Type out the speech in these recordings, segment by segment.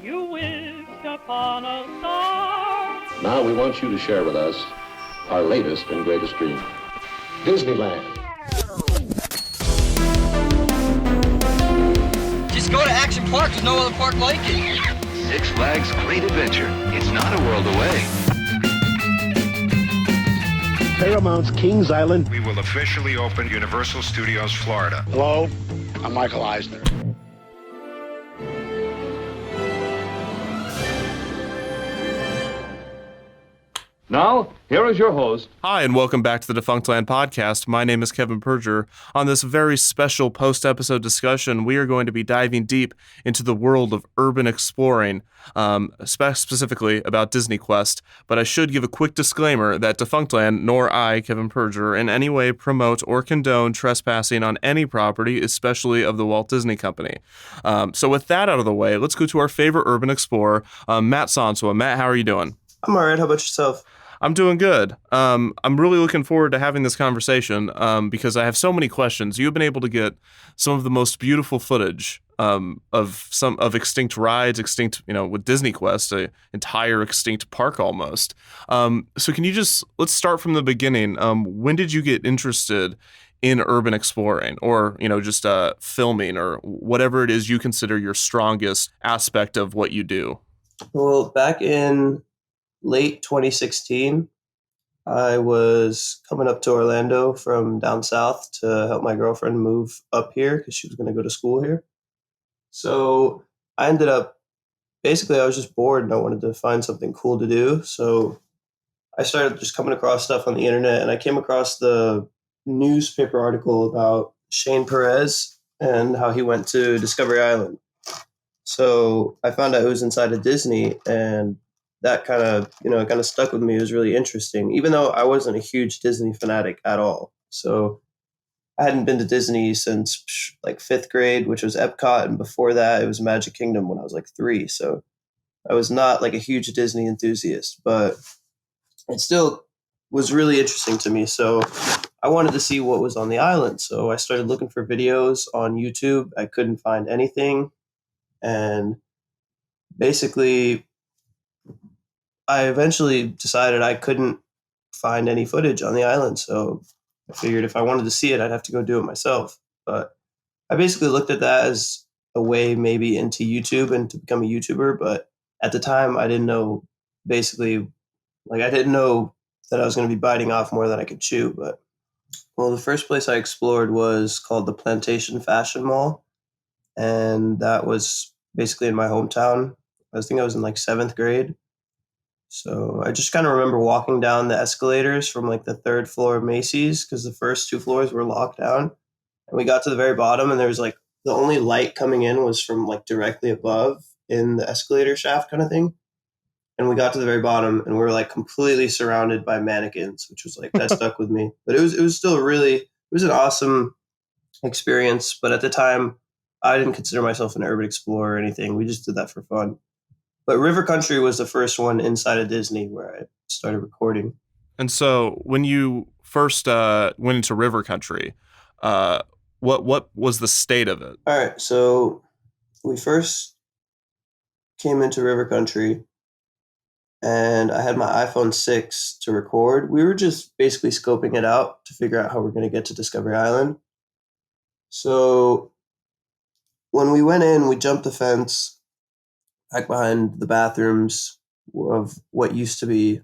You wished upon a star. Now we want you to share with us our latest and greatest dream. Disneyland. Just go to Action Park. There's no other park like it. Six Flags Great Adventure. It's not a world away. Paramount's Kings Island. We will officially open Universal Studios Florida. Hello, I'm Michael Eisner. Now, here is your host. Hi, and welcome back to the Defunctland Podcast. My name is Kevin Perger. On this very special post-episode discussion, we are going to be diving deep into the world of urban exploring, specifically about Disney Quest. But I should give a quick disclaimer that Defunctland, nor I, Kevin Perger, in any way promote or condone trespassing on any property, especially of the Walt Disney Company. So with that out of the way, let's go to our favorite urban explorer, Matt Sanswa. Matt, how are you doing? I'm all right. How about yourself? I'm doing good. I'm really looking forward to having this conversation because I have so many questions. You've been able to get some of the most beautiful footage of extinct rides, with Disney Quest, an entire extinct park almost. So can you let's start from the beginning. When did you get interested in urban exploring or, filming or whatever it is you consider your strongest aspect of what you do? Well, back in late 2016, I was coming up to Orlando from down south to help my girlfriend move up here because she was going to go to school here. So I ended up, I was just bored and I wanted to find something cool to do. So I started just coming across stuff on the internet, and I came across the newspaper article about Shane Perez and how he went to Discovery Island. So I found out it was inside of Disney, and that kind of stuck with me. It was really interesting, even though I wasn't a huge Disney fanatic at all. So I hadn't been to Disney since like fifth grade, which was Epcot. And before that, it was Magic Kingdom when I was like 3. So I was not like a huge Disney enthusiast, but it still was really interesting to me. So I wanted to see what was on the island. So I started looking for videos on YouTube. I couldn't find anything. And basically, I eventually decided I couldn't find any footage on the island. So I figured if I wanted to see it, I'd have to go do it myself. But I basically looked at that as a way maybe into YouTube and to become a YouTuber. But at the time, I didn't know I didn't know that I was going to be biting off more than I could chew. But the first place I explored was called the Plantation Fashion Mall. And that was basically in my hometown. I think I was in like 7th grade. So I just kind of remember walking down the escalators from like the 3rd floor of Macy's because the first 2 floors were locked down. And we got to the very bottom, and there was like the only light coming in was from like directly above in the escalator shaft kind of thing. And we got to the very bottom, and we were like completely surrounded by mannequins, which was like, that stuck with me. But it was still it was an awesome experience. But at the time, I didn't consider myself an urban explorer or anything. We just did that for fun. But River Country was the first one inside of Disney where I started recording. And so when you first went into River Country, what was the state of it? All right. So we first came into River Country, and I had my iPhone 6 to record. We were just basically scoping it out to figure out how we're going to get to Discovery Island. So when we went in, we jumped the fence back behind the bathrooms of what used to be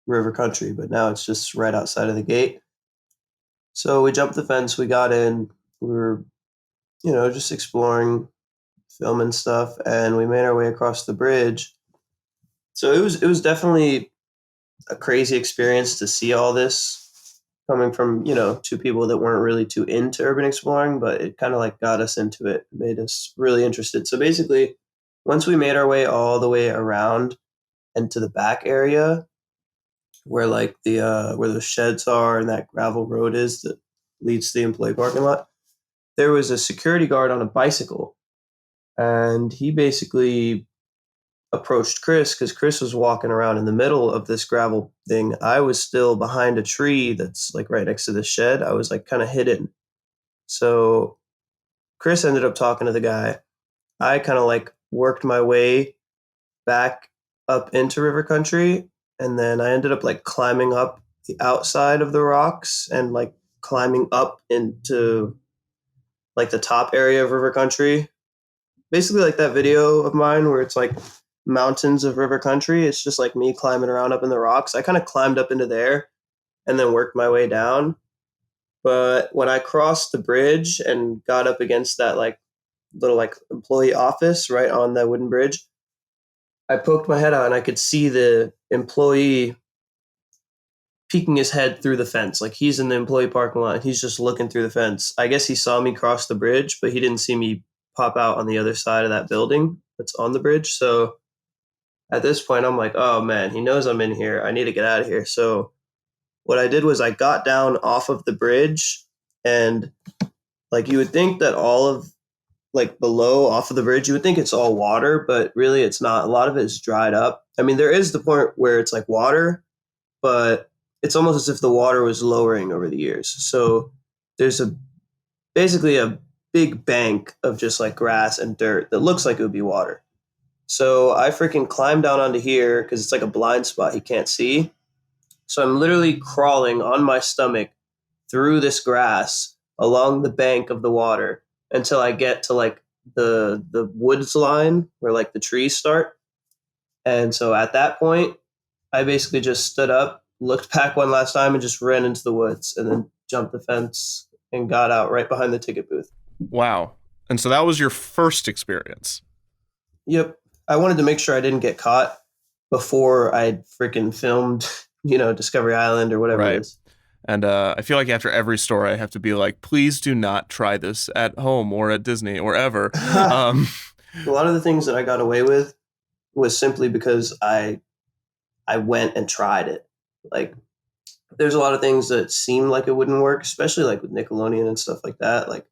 River Country, but now it's just right outside of the gate. So we jumped the fence, we got in, we were, just exploring, filming stuff, and we made our way across the bridge. So it was definitely a crazy experience to see all this coming from, 2 people that weren't really too into urban exploring, but it kind of like got us into it, made us really interested. So basically, once we made our way all the way around and to the back area where like where the sheds are and that gravel road is that leads to the employee parking lot, there was a security guard on a bicycle, and he basically approached Chris because Chris was walking around in the middle of this gravel thing. I was still behind a tree that's like right next to the shed. I was like kind of hidden. So Chris ended up talking to the guy. I kind of like worked my way back up into river country, and then I ended up like climbing up the outside of the rocks and like climbing up into like the top area of river country. Basically like that video of mine where it's like mountains of river country. It's just like me climbing around up in the rocks. I kind of climbed up into there and then worked my way down. But when I crossed the bridge and got up against that like little like employee office right on that wooden bridge, I poked my head out and I could see the employee peeking his head through the fence. Like he's in the employee parking lot. He's just looking through the fence. I guess he saw me cross the bridge, but he didn't see me pop out on the other side of that building that's on the bridge. So at this point, I'm like, oh man, he knows I'm in here. I need to get out of here. So what I did was I got down off of the bridge, and like you would think that all of like below off of the bridge, you would think it's all water, but really it's not. A lot of it is dried up. I mean, there is the point where it's like water, but it's almost as if the water was lowering over the years. So there's basically a big bank of just like grass and dirt that looks like it would be water. So I freaking climbed down onto here because it's like a blind spot he can't see. So I'm literally crawling on my stomach through this grass along the bank of the water until I get to like the woods line where like the trees start. And so at that point, I basically just stood up, looked back one last time, and just ran into the woods and then jumped the fence and got out right behind the ticket booth. Wow. And so that was your first experience. Yep. I wanted to make sure I didn't get caught before I freaking filmed, Discovery Island or whatever it is. And I feel like after every story, I have to be like, please do not try this at home or at Disney or ever. A lot of the things that I got away with was simply because I went and tried it. Like, there's a lot of things that seemed like it wouldn't work, especially like with Nickelodeon and stuff like that. Like,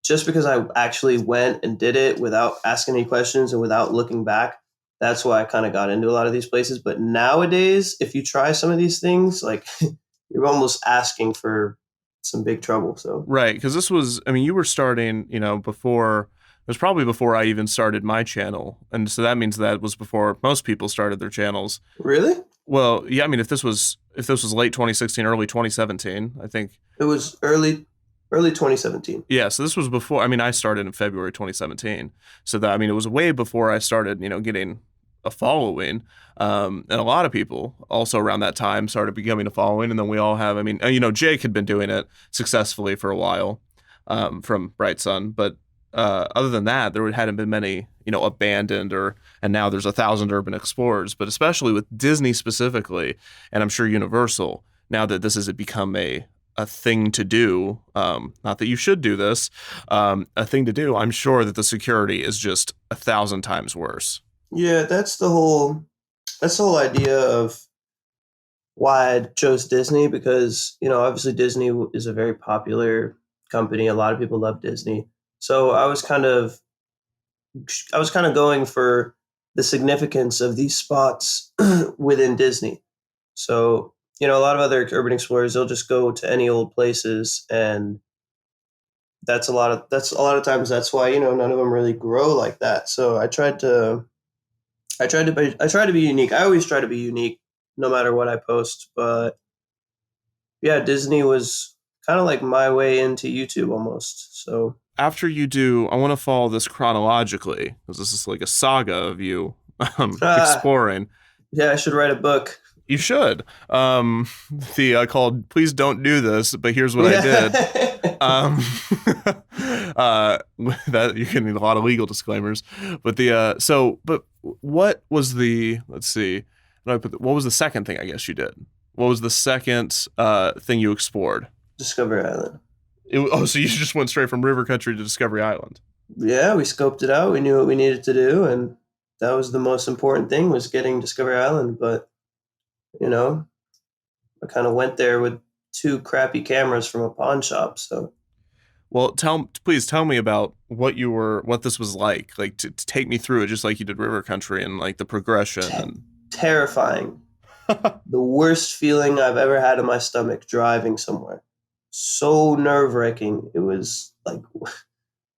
just because I actually went and did it without asking any questions and without looking back, that's why I kind of got into a lot of these places. But nowadays, if you try some of these things, like you're almost asking for some big trouble. So right, because this was, I mean, you were starting, before. It was probably before I even started my channel, and so that means that was before most people started their channels. Really? Well, yeah. I mean, if this was late 2016, early 2017, I think it was early 2017. Yeah, so this was before. I mean, I started in February 2017, so that, I mean, it was way before I started, getting a following. And a lot of people also around that time started becoming a following, and then we all have. I mean, Jake had been doing it successfully for a while, from Bright Sun, but other than that, there hadn't been many, abandoned and now there's 1,000 urban explorers. But especially with Disney specifically, and I'm sure Universal, now that this has become a thing to do, not that you should do this, a thing to do, I'm sure that the security is just 1,000 times worse. Yeah, that's the whole idea of why I chose Disney, because, obviously Disney is a very popular company. A lot of people love Disney. So I was kind of going for the significance of these spots within Disney. So, a lot of other urban explorers, they'll just go to any old places, and that's a lot of times that's why, none of them really grow like that. So I try to be unique. I always try to be unique no matter what I post. But yeah, Disney was kind of like my way into YouTube almost. So after you do, I want to follow this chronologically, because this is like a saga of you exploring. Yeah, I should write a book. You should. Called "Please Don't Do This," but here's what I did. That you're getting a lot of legal disclaimers, but but what was the? Let's see. What was the second thing? I guess you did. What was the second thing you explored? Discovery Island. So you just went straight from River Country to Discovery Island. Yeah, we scoped it out. We knew what we needed to do, and that was the most important thing, was getting Discovery Island. But I kind of went there with 2 crappy cameras from a pawn shop. So, well, please tell me about what this was like to take me through it, just like you did River Country, and like the progression. Terrifying. The worst feeling I've ever had in my stomach driving somewhere. So nerve-wracking. It was like,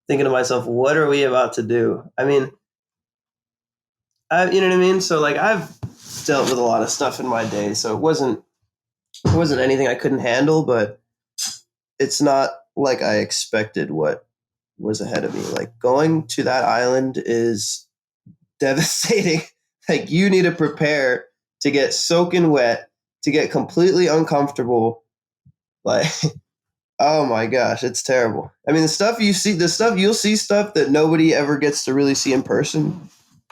thinking to myself, what are we about to do? I mean, you know what I mean? So like I've dealt with a lot of stuff in my day, so it wasn't anything I couldn't handle, but it's not like I expected what was ahead of me. Like going to that island is devastating. Like you need to prepare to get soaking wet, to get completely uncomfortable. Like, oh my gosh, it's terrible. I mean, you'll see stuff that nobody ever gets to really see in person.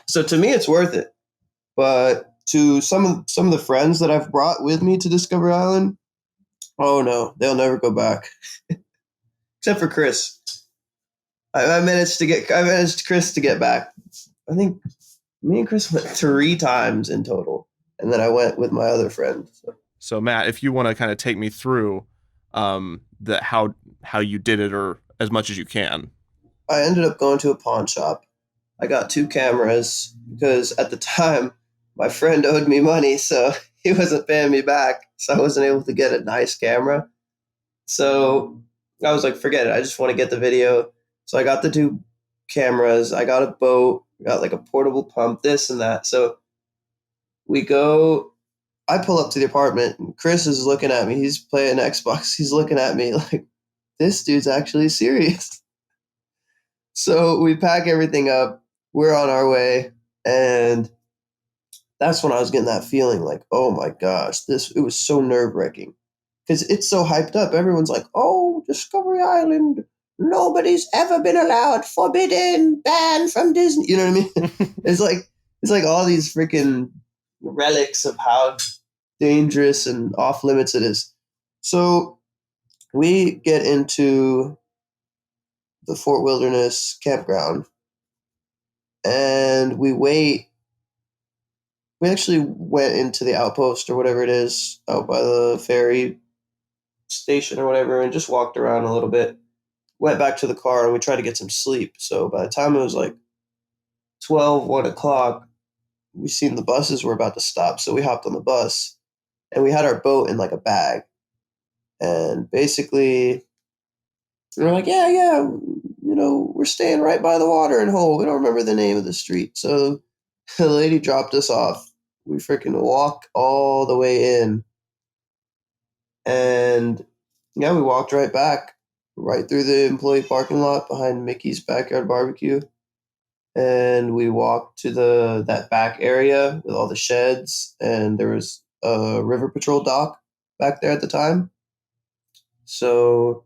So to me, it's worth it. But to some of the friends that I've brought with me to Discovery Island, oh no, they'll never go back. Except for Chris. I managed Chris to get back. I think me and Chris went 3 times in total, and then I went with my other friend. So Matt, if you want to kind of take me through how you did it, or as much as you can. I ended up going to a pawn shop. I got 2 cameras because at the time my friend owed me money, so he wasn't paying me back, so I wasn't able to get a nice camera. So I was like, forget it. I just want to get the video. So I got the 2 cameras. I got a boat. Got like a portable pump, this and that. So we go. I pull up to the apartment, and Chris is looking at me. He's playing Xbox. He's looking at me like, this dude's actually serious. So we pack everything up. We're on our way, and that's when I was getting that feeling like, oh my gosh, it was so nerve-wracking because it's so hyped up. Everyone's like, oh, Discovery Island, nobody's ever been allowed, forbidden, banned from Disney. You know what I mean? It's like all these freaking relics of how dangerous and off limits it is. So we get into the Fort Wilderness campground, and we wait. We actually went into the outpost or whatever it is out by the ferry station or whatever, and just walked around a little bit. Went back to the car, and we tried to get some sleep. So by the time it was like 1 o'clock, we seen the buses were about to stop. So we hopped on the bus, and we had our boat in like a bag. And basically, we were like, yeah, we're staying right by the water and hole. We don't remember the name of the street. So the lady dropped us off. We freaking walked all the way in. And yeah, we walked right back, right through the employee parking lot behind Mickey's Backyard Barbecue. And we walked to that back area with all the sheds. And there was a River Patrol dock back there at the time. So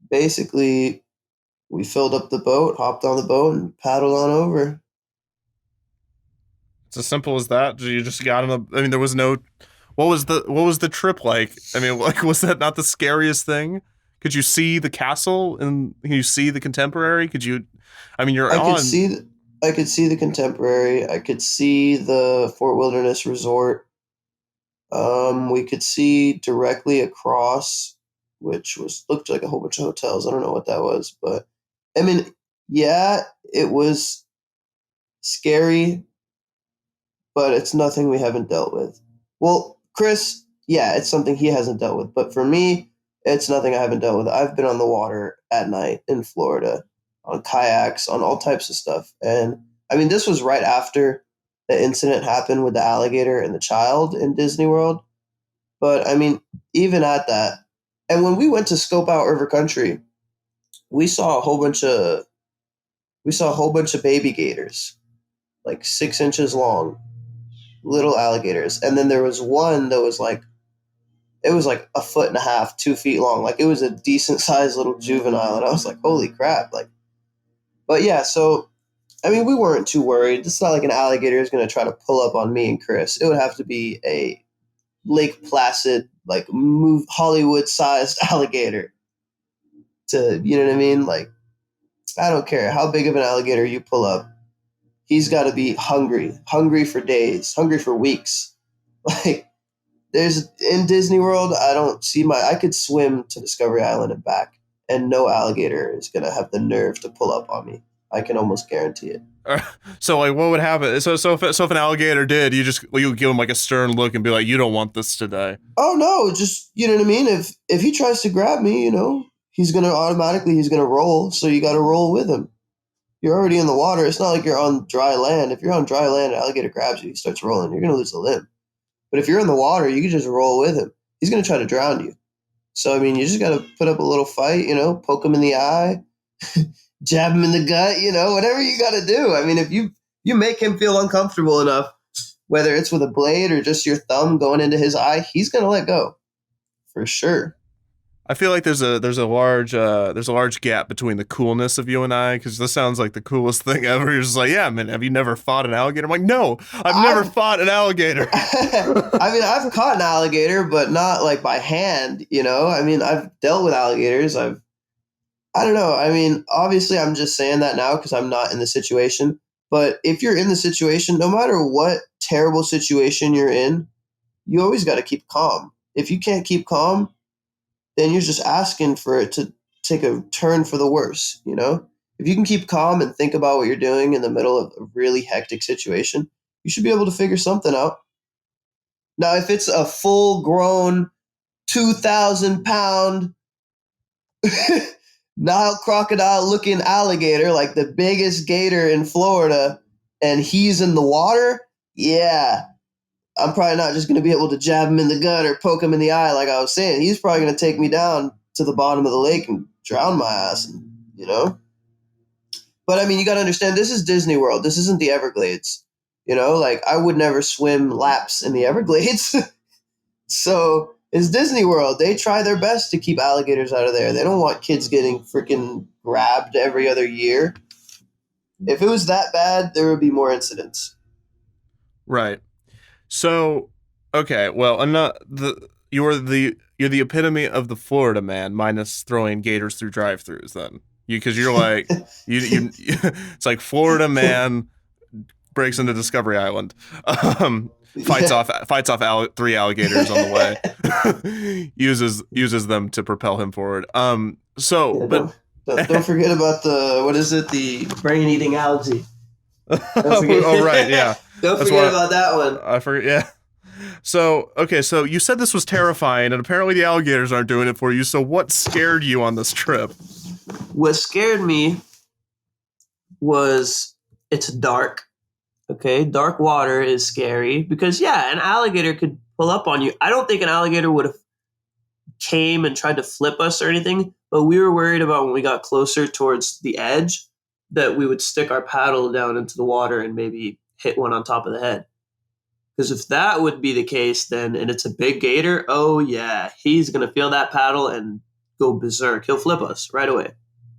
basically, we filled up the boat, hopped on the boat, and paddled on over. It's as simple as that. You just got in I mean, there was no. What was the trip like? I mean, like, was that not the scariest thing? Could you see the castle and can you see the Contemporary? Could you? I mean, I could see the Contemporary. I could see the Fort Wilderness Resort. We could see directly across, which looked like a whole bunch of hotels. I don't know what that was, but I mean, yeah, it was scary, but it's nothing we haven't dealt with. Well, Chris, yeah, it's something he hasn't dealt with, but for me, it's nothing I haven't dealt with. I've been on the water at night in Florida, on kayaks, on all types of stuff. And I mean, this was right after the incident happened with the alligator and the child in Disney World. But I mean, even at that, and when we went to scope out River Country, we saw a whole bunch of baby gators, like 6 inches long, little alligators. And then there was one that was like, it was like 1.5 feet, 2 feet long. Like it was a decent sized little juvenile. And I was like, holy crap. But yeah, so, I mean, we weren't too worried. It's not like an alligator is going to try to pull up on me and Chris. It would have to be a Lake Placid, like Hollywood sized alligator to, you know what I mean? Like, I don't care how big of an alligator you pull up. He's got to be hungry for days, hungry for weeks. Like, in Disney World, I could swim to Discovery Island and back, and no alligator is going to have the nerve to pull up on me. I can almost guarantee it. So, like, what would happen? So if an alligator did, you give him like a stern look and be like, "You don't want this today." Oh no, just, you know what I mean. If he tries to grab me, he's going to roll. So you got to roll with him. You're already in the water. It's not like you're on dry land. If you're on dry land, an alligator grabs you, he starts rolling, you're going to lose a limb. But if you're in the water, you can just roll with him. He's going to try to drown you. So, I mean, you just got to put up a little fight, poke him in the eye, jab him in the gut, whatever you got to do. I mean, if you make him feel uncomfortable enough, whether it's with a blade or just your thumb going into his eye, he's going to let go for sure. I feel like there's a large gap between the coolness of you and I, because this sounds like the coolest thing ever. You're just like, yeah, man, have you never fought an alligator? I'm like, no, I've never fought an alligator. I mean, I've caught an alligator, but not like by hand, I mean, I've dealt with alligators. I don't know. I mean, obviously I'm just saying that now because I'm not in the situation. But if you're in the situation, no matter what terrible situation you're in, you always got to keep calm. If you can't keep calm, then you're just asking for it to take a turn for the worse, If you can keep calm and think about what you're doing in the middle of a really hectic situation, you should be able to figure something out. Now, if it's a full-grown 2,000-pound Nile crocodile-looking alligator, like the biggest gator in Florida, and he's in the water, yeah, I'm probably not just going to be able to jab him in the gut or poke him in the eye like I was saying. He's probably going to take me down to the bottom of the lake and drown my ass, But, I mean, you got to understand, this is Disney World. This isn't the Everglades. Like, I would never swim laps in the Everglades. So, it's Disney World. They try their best to keep alligators out of there. They don't want kids getting freaking grabbed every other year. If it was that bad, there would be more incidents. Right. So, okay, well, you're the epitome of the Florida man, minus throwing gators through drive-thrus. Then because you're like you it's like Florida man breaks into Discovery Island, fights off 3 alligators on the way, uses them to propel him forward. But don't forget about the brain-eating algae. Oh, right, yeah. Don't forget about that one. I forget, yeah. So, okay, so you said this was terrifying, and apparently the alligators aren't doing it for you, so what scared you on this trip? What scared me was it's dark, okay? Dark water is scary because, yeah, an alligator could pull up on you. I don't think an alligator would have came and tried to flip us or anything, but we were worried about when we got closer towards the edge that we would stick our paddle down into the water and maybe hit one on top of the head. Because if that would be the case, and it's a big gator, oh yeah, he's going to feel that paddle and go berserk. He'll flip us right away.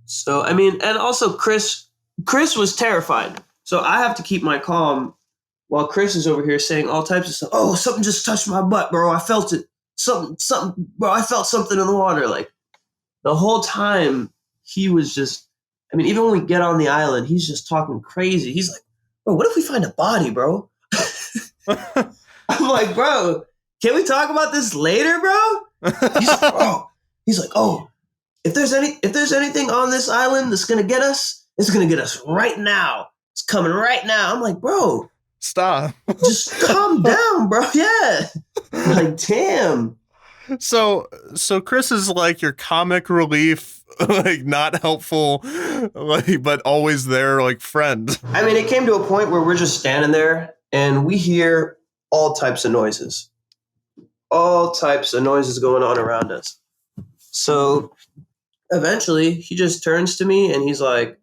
So, I mean, and also Chris was terrified. So I have to keep my calm while Chris is over here saying all types of stuff. Oh, something just touched my butt, bro. I felt it. Something, bro. I felt something in the water. Like the whole time he was just, I mean, even when we get on the island, he's just talking crazy. He's like, bro, what if we find a body, bro? I'm like, bro, can we talk about this later, bro? He's like, oh, if there's anything on this island that's gonna get us, it's gonna get us right now. It's coming right now. I'm like, bro, stop. Just calm down, bro. Yeah. Like, damn. So Chris is like your comic relief, like not helpful, like but always there, like friend. I mean, it came to a point where we're just standing there and we hear all types of noises. All types of noises going on around us. So eventually he just turns to me and he's like,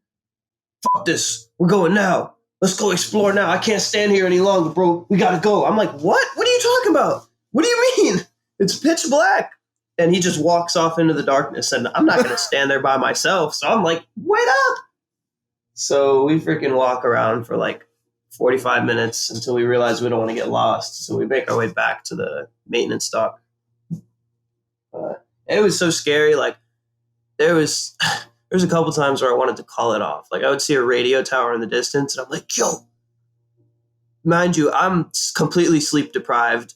fuck this. We're going now. Let's go explore now. I can't stand here any longer, bro. We gotta go. I'm like, what? What are you talking about? What do you mean? It's pitch black. And he just walks off into the darkness and I'm not going to stand there by myself. So I'm like, wait up. So we freaking walk around for like 45 minutes until we realize we don't want to get lost. So we make our way back to the maintenance dock. It was so scary. Like there was a couple times where I wanted to call it off. Like I would see a radio tower in the distance and I'm like, yo, mind you, I'm completely sleep deprived,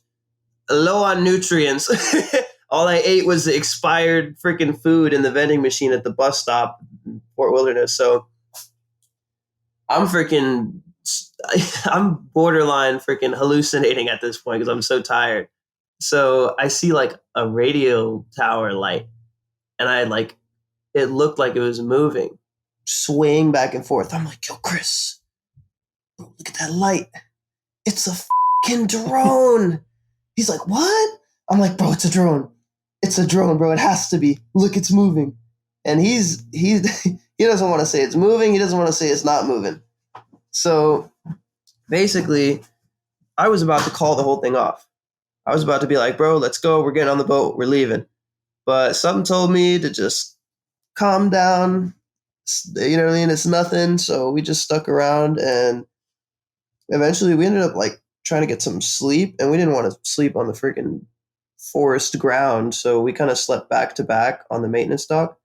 low on nutrients. All I ate was the expired freaking food in the vending machine at the bus stop in Fort Wilderness. So I'm borderline freaking hallucinating at this point because I'm so tired. So I see like a radio tower light and I like it looked like it was moving, swaying back and forth. I'm like, yo, Chris, bro, look at that light. It's a fucking drone. He's like, what? I'm like, bro, it's a drone. It's a drone, bro. It has to be. Look, it's moving. And he doesn't want to say it's moving. He doesn't want to say it's not moving. So basically, I was about to call the whole thing off. I was about to be like, bro, let's go. We're getting on the boat. We're leaving. But something told me to just calm down. You know what I mean? It's nothing. So we just stuck around, and eventually we ended up like trying to get some sleep, and we didn't want to sleep on the freaking forest ground. So we kind of slept back to back on the maintenance dock.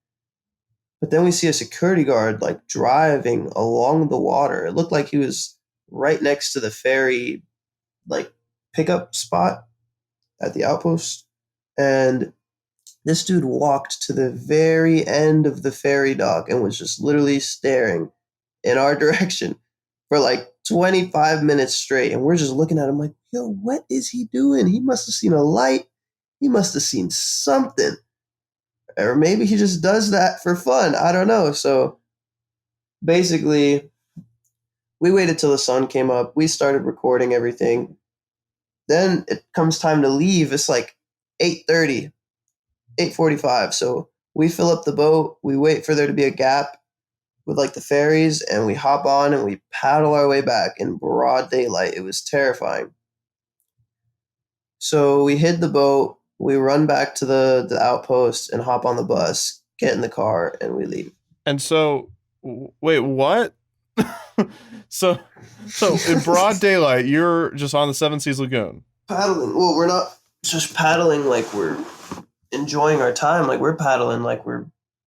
But then we see a security guard like driving along the water. It looked like he was right next to the ferry, like pickup spot at the outpost. And this dude walked to the very end of the ferry dock and was just literally staring in our direction for like 25 minutes straight. And we're just looking at him like, yo, what is he doing? He must have seen a light. He must have seen something. Or maybe he just does that for fun. I don't know. So basically, we waited till the sun came up. We started recording everything. Then it comes time to leave. It's like 8:30, 8:45. So we fill up the boat. We wait for there to be a gap with like the ferries, and we hop on and we paddle our way back in broad daylight. It was terrifying. So we hid the boat. We run back to the outpost and hop on the bus, get in the car, and we leave. And so, wait, what? so in broad daylight, you're just on the Seven Seas Lagoon. Paddling. Well, we're not just paddling like we're enjoying our time. Like we're paddling like we're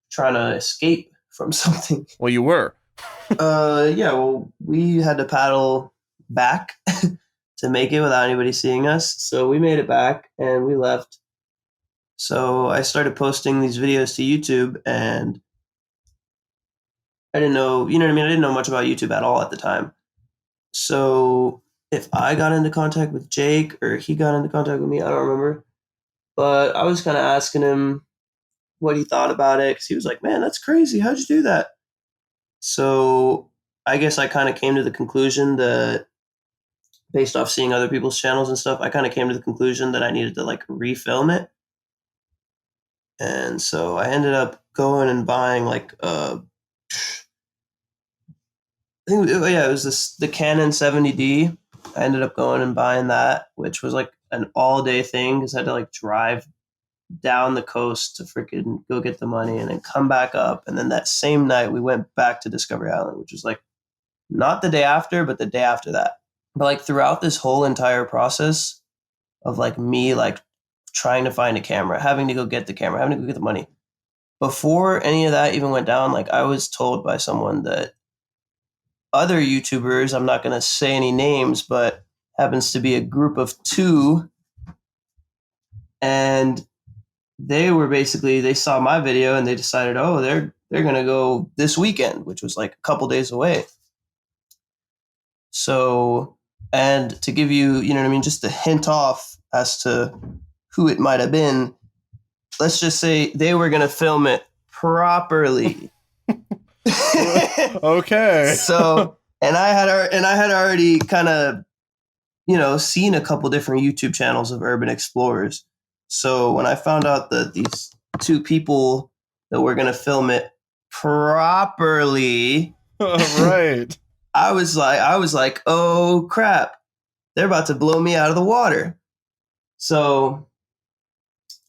trying to escape from something. Well, you were. Yeah, well, we had to paddle back to make it without anybody seeing us. So we made it back and we left. So I started posting these videos to YouTube, and I didn't know, you know what I mean? I didn't know much about YouTube at all at the time. So if I got into contact with Jake or he got into contact with me, I don't remember. But I was kind of asking him what he thought about it, because he was like, man, that's crazy. How'd you do that? So I guess I kind of came to the conclusion that, based off seeing other people's channels and stuff, I kind of came to the conclusion that I needed to like refilm it. And so I ended up going and buying like it was the Canon 70D. I ended up going and buying that, which was like an all-day thing because I had to like drive down the coast to freaking go get the money and then come back up. And then that same night we went back to Discovery Island, which was like not the day after, but the day after that. But like throughout this whole entire process of like me like trying to find a camera, having to go get the camera, having to go get the money, before any of that even went down, like I was told by someone that other YouTubers, I'm not going to say any names, but happens to be a group of two, and they were basically, they saw my video and they decided, oh, they're going to go this weekend, which was like a couple days away. So, and to give you, you know what I mean, just a hint off as to who it might have been, let's just say they were going to film it properly. Okay. So, and I had already kind of, you know, seen a couple different YouTube channels of urban explorers. So when I found out that these two people that were going to film it properly, Right. I was like, oh crap, they're about to blow me out of the water. So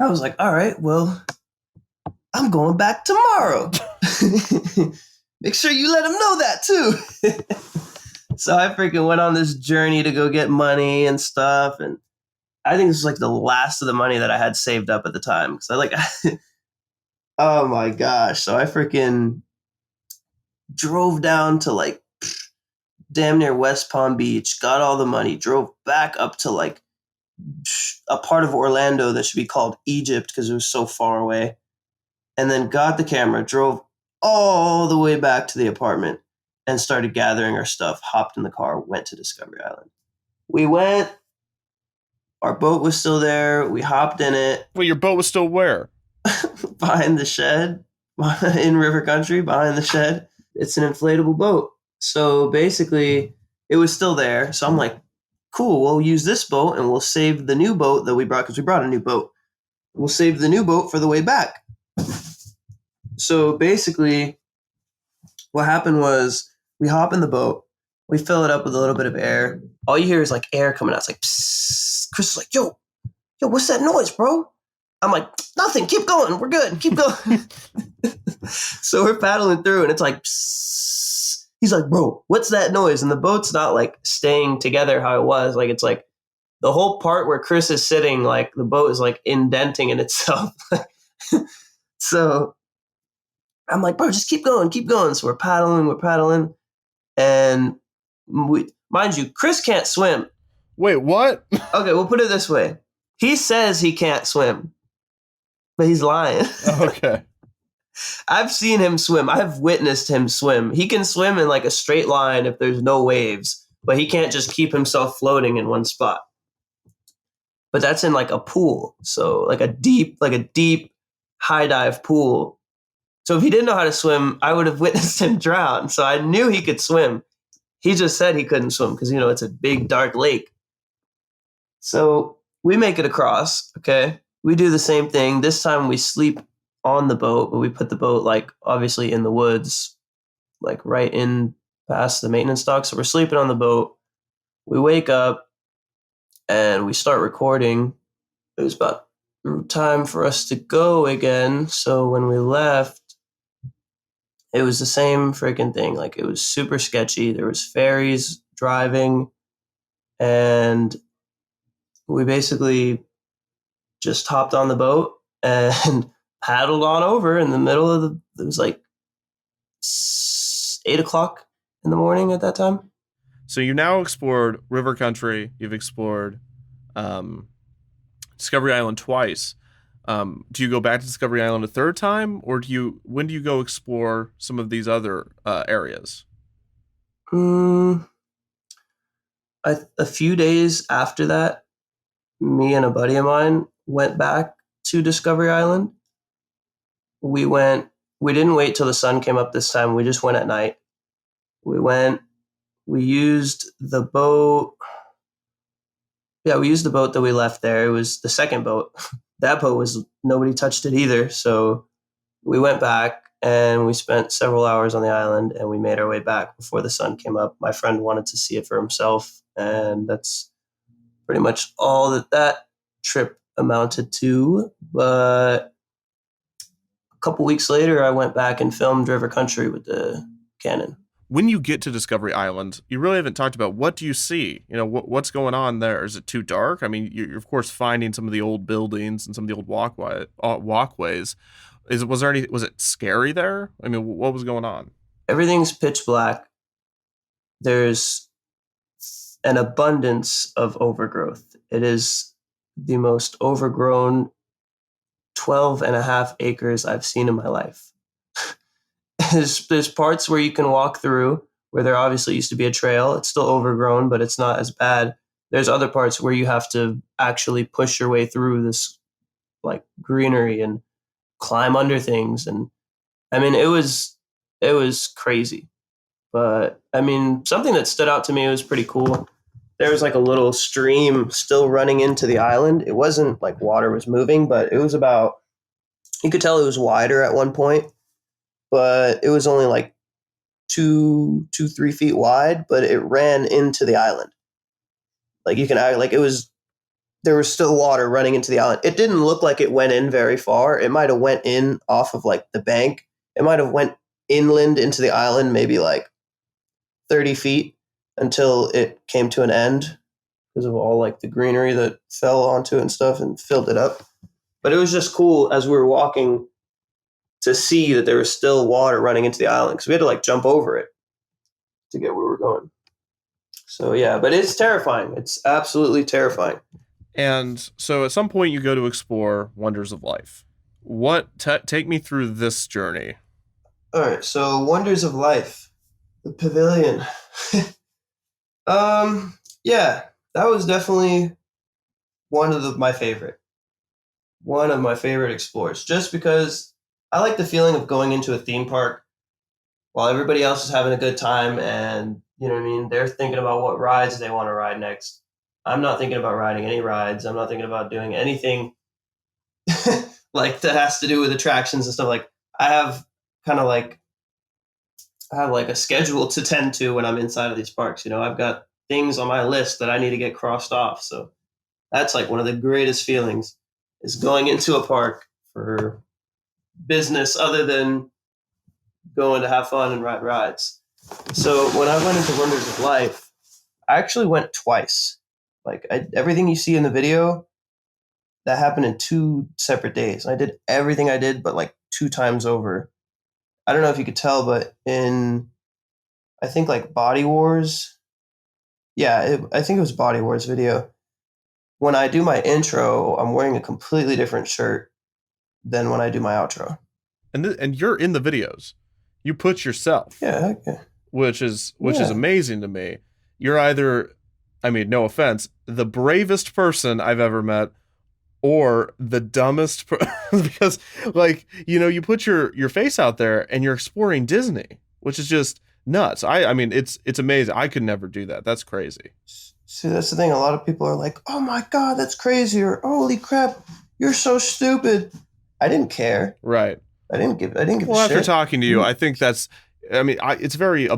I was like, all right, well, I'm going back tomorrow. Make sure you let them know that too. So I freaking went on this journey to go get money and stuff. And I think this was like the last of the money that I had saved up at the time. Cause I like, oh my gosh. So I freaking drove down to like damn near West Palm Beach, got all the money, drove back up to like a part of Orlando that should be called Egypt because it was so far away. And then got the camera, drove all the way back to the apartment and started gathering our stuff, hopped in the car, went to Discovery Island. We went, our boat was still there. We hopped in it. Well, your boat was still where? Behind the shed in river country behind the shed. It's an inflatable boat. So basically, it was still there. So I'm like, cool, we'll use this boat and we'll save the new boat that we brought, because we brought a new boat. We'll save the new boat for the way back. So basically, what happened was we hop in the boat, we fill it up with a little bit of air. All you hear is like air coming out. It's like, psst. Chris is like, yo, what's that noise, bro? I'm like, nothing, keep going, we're good, keep going. So we're paddling through and it's like, psst. He's like, bro, what's that noise? And the boat's not like staying together how it was. Like, it's like the whole part where Chris is sitting, like the boat is like indenting in itself. So I'm like, bro, just keep going, keep going. So we're paddling. And mind you, Chris can't swim. Wait, what? Okay, we'll put it this way. He says he can't swim, but he's lying. Okay. I've seen him swim. I've witnessed him swim. He can swim in like a straight line if there's no waves, but he can't just keep himself floating in one spot. But that's in like a pool. So like a deep high dive pool. So if he didn't know how to swim, I would have witnessed him drown. So I knew he could swim. He just said he couldn't swim because, you know, it's a big dark lake. So we make it across. Okay. We do the same thing. This time we sleep on the boat, but we put the boat like obviously in the woods, like right in past the maintenance dock. So we're sleeping on the boat. We wake up and we start recording. It was about time for us to go again. So when we left, it was the same freaking thing. Like, it was super sketchy. There was ferries driving, and we basically just hopped on the boat and paddled on over in the middle of it was like 8 o'clock in the morning at that time. So you now explored river country. You've explored Discovery Island twice. Do you go back to Discovery Island a third time, or when do you go explore some of these other areas? A few days after that, me and a buddy of mine went back to Discovery Island. We didn't wait till the sun came up this time. We just went at night. We used the boat. Yeah, we used the boat that we left there. It was the second boat. That boat nobody touched it either. So we went back and we spent several hours on the island and we made our way back before the sun came up. My friend wanted to see it for himself. And that's pretty much all that trip amounted to. But a couple weeks later, I went back and filmed River Country with the Canon. When you get to Discovery Island, you really haven't talked about what do you see? You know, what's going on there? Is it too dark? I mean, you're of course finding some of the old buildings and some of the old walkways. Was it scary there? I mean, what was going on? Everything's pitch black. There's an abundance of overgrowth. It is the most overgrown 12 and a half acres I've seen in my life. There's parts where you can walk through where there obviously used to be a trail. It's still overgrown, but it's not as bad. There's other parts where you have to actually push your way through this like greenery and climb under things. And I mean, it was crazy. But I mean, something that stood out to me was pretty cool. There was like a little stream still running into the island. It wasn't like water was moving, but it was you could tell it was wider at one point. But it was only like 3 feet wide, but it ran into the island. Like there was still water running into the island. It didn't look like it went in very far. It might have went in off of like the bank. It might have went inland into the island, maybe like 30 feet until it came to an end because of all like the greenery that fell onto it and stuff and filled it up. But it was just cool as we were walking to see that there was still water running into the island because we had to like jump over it to get where we're going. So yeah, but it's terrifying. It's absolutely terrifying. And so at some point you go to explore Wonders of Life. Take me through this journey. All right. So Wonders of Life, the pavilion. Yeah, that was definitely one of my favorite explores just because I like the feeling of going into a theme park while everybody else is having a good time, and you know what I mean. They're thinking about what rides they want to ride next. I'm not thinking about riding any rides. I'm not thinking about doing anything like that has to do with attractions and stuff. Like I have kind of like I have like a schedule to tend to when I'm inside of these parks. You know, I've got things on my list that I need to get crossed off. So that's like one of the greatest feelings is going into a park for business other than going to have fun and ride rides. So when I went into Wonders of Life, I actually went twice. Like everything you see in the video, that happened in 2 separate days. And I did everything I did, but like 2 times over. I don't know if you could tell, but I think like Body Wars. Yeah, I think it was Body Wars video. When I do my intro, I'm wearing a completely different shirt than when I do my outro. And you're in the videos. You put yourself. Yeah, okay. Which is amazing to me. You're either, I mean, no offense, the bravest person I've ever met, or the dumbest because like, you know, you put your face out there and you're exploring Disney, which is just nuts. I mean, it's amazing. I could never do that. That's crazy. See, that's the thing. A lot of people are like, "Oh my God, that's crazy," or "Holy crap, you're so stupid." I didn't care. Right. I didn't give well, a shit. After talking to you, I think that's, I mean, it's very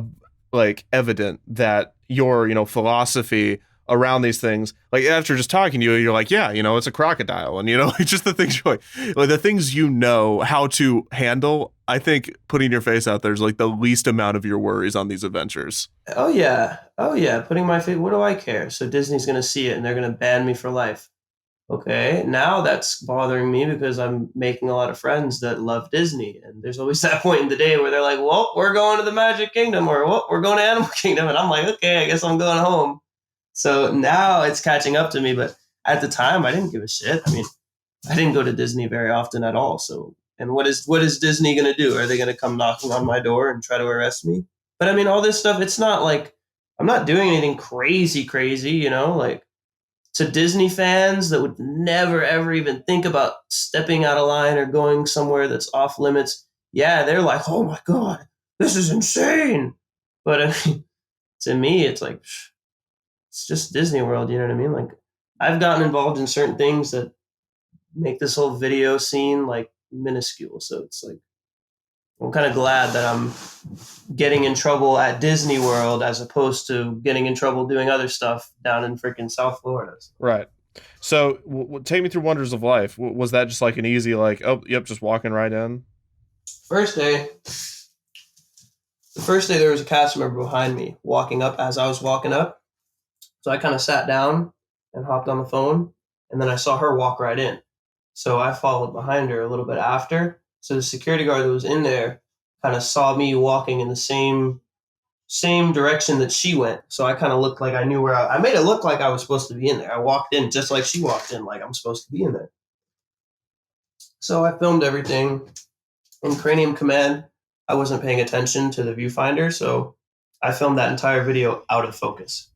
like evident that your, you know, philosophy around these things, like after just talking to you, you're like, yeah, you know, it's a crocodile, and you know, just the things you're like the things you know how to handle. I think putting your face out there is like the least amount of your worries on these adventures. Oh yeah, putting my face. What do I care? So Disney's gonna see it and they're gonna ban me for life. Okay, now that's bothering me because I'm making a lot of friends that love Disney, and there's always that point in the day where they're like, "Well, we're going to the Magic Kingdom," or "Well, we're going to Animal Kingdom," and I'm like, "Okay, I guess I'm going home." So now it's catching up to me, but at the time I didn't give a shit. I mean, I didn't go to Disney very often at all. So, and what is Disney going to do? Are they going to come knocking on my door and try to arrest me? But I mean, all this stuff, it's not like I'm not doing anything crazy, you know, like to Disney fans that would never, ever even think about stepping out of line or going somewhere that's off limits. Yeah, they're like, "Oh my God, this is insane." But I mean, to me, it's like, it's just Disney World, you know what I mean? Like, I've gotten involved in certain things that make this whole video scene like minuscule. So it's like, I'm kind of glad that I'm getting in trouble at Disney World as opposed to getting in trouble doing other stuff down in freaking South Florida. Right. So take me through Wonders of Life. Was that just like an easy, like, oh, yep, just walking right in? The first day there was a cast member behind me walking up as I was walking up. So I kind of sat down and hopped on the phone, and then I saw her walk right in. So I followed behind her a little bit after. So the security guard that was in there kind of saw me walking in the same direction that she went. So I kind of looked like I knew where I made it look like I was supposed to be in there. I walked in just like she walked in, like I'm supposed to be in there. So I filmed everything. In Cranium Command, I wasn't paying attention to the viewfinder, so I filmed that entire video out of focus.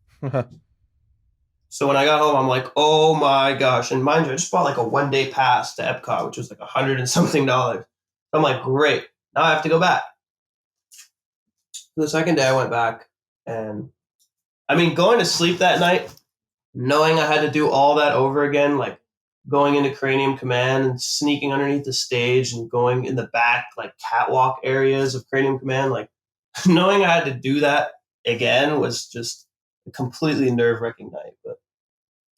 So when I got home, I'm like, oh my gosh. And mind you, I just bought like a 1-day pass to Epcot, which was like $100 and something. I'm like, great. Now I have to go back. The second day I went back, and I mean, going to sleep that night, knowing I had to do all that over again, like going into Cranium Command and sneaking underneath the stage and going in the back, like catwalk areas of Cranium Command, like knowing I had to do that again was just a completely nerve-wracking night. But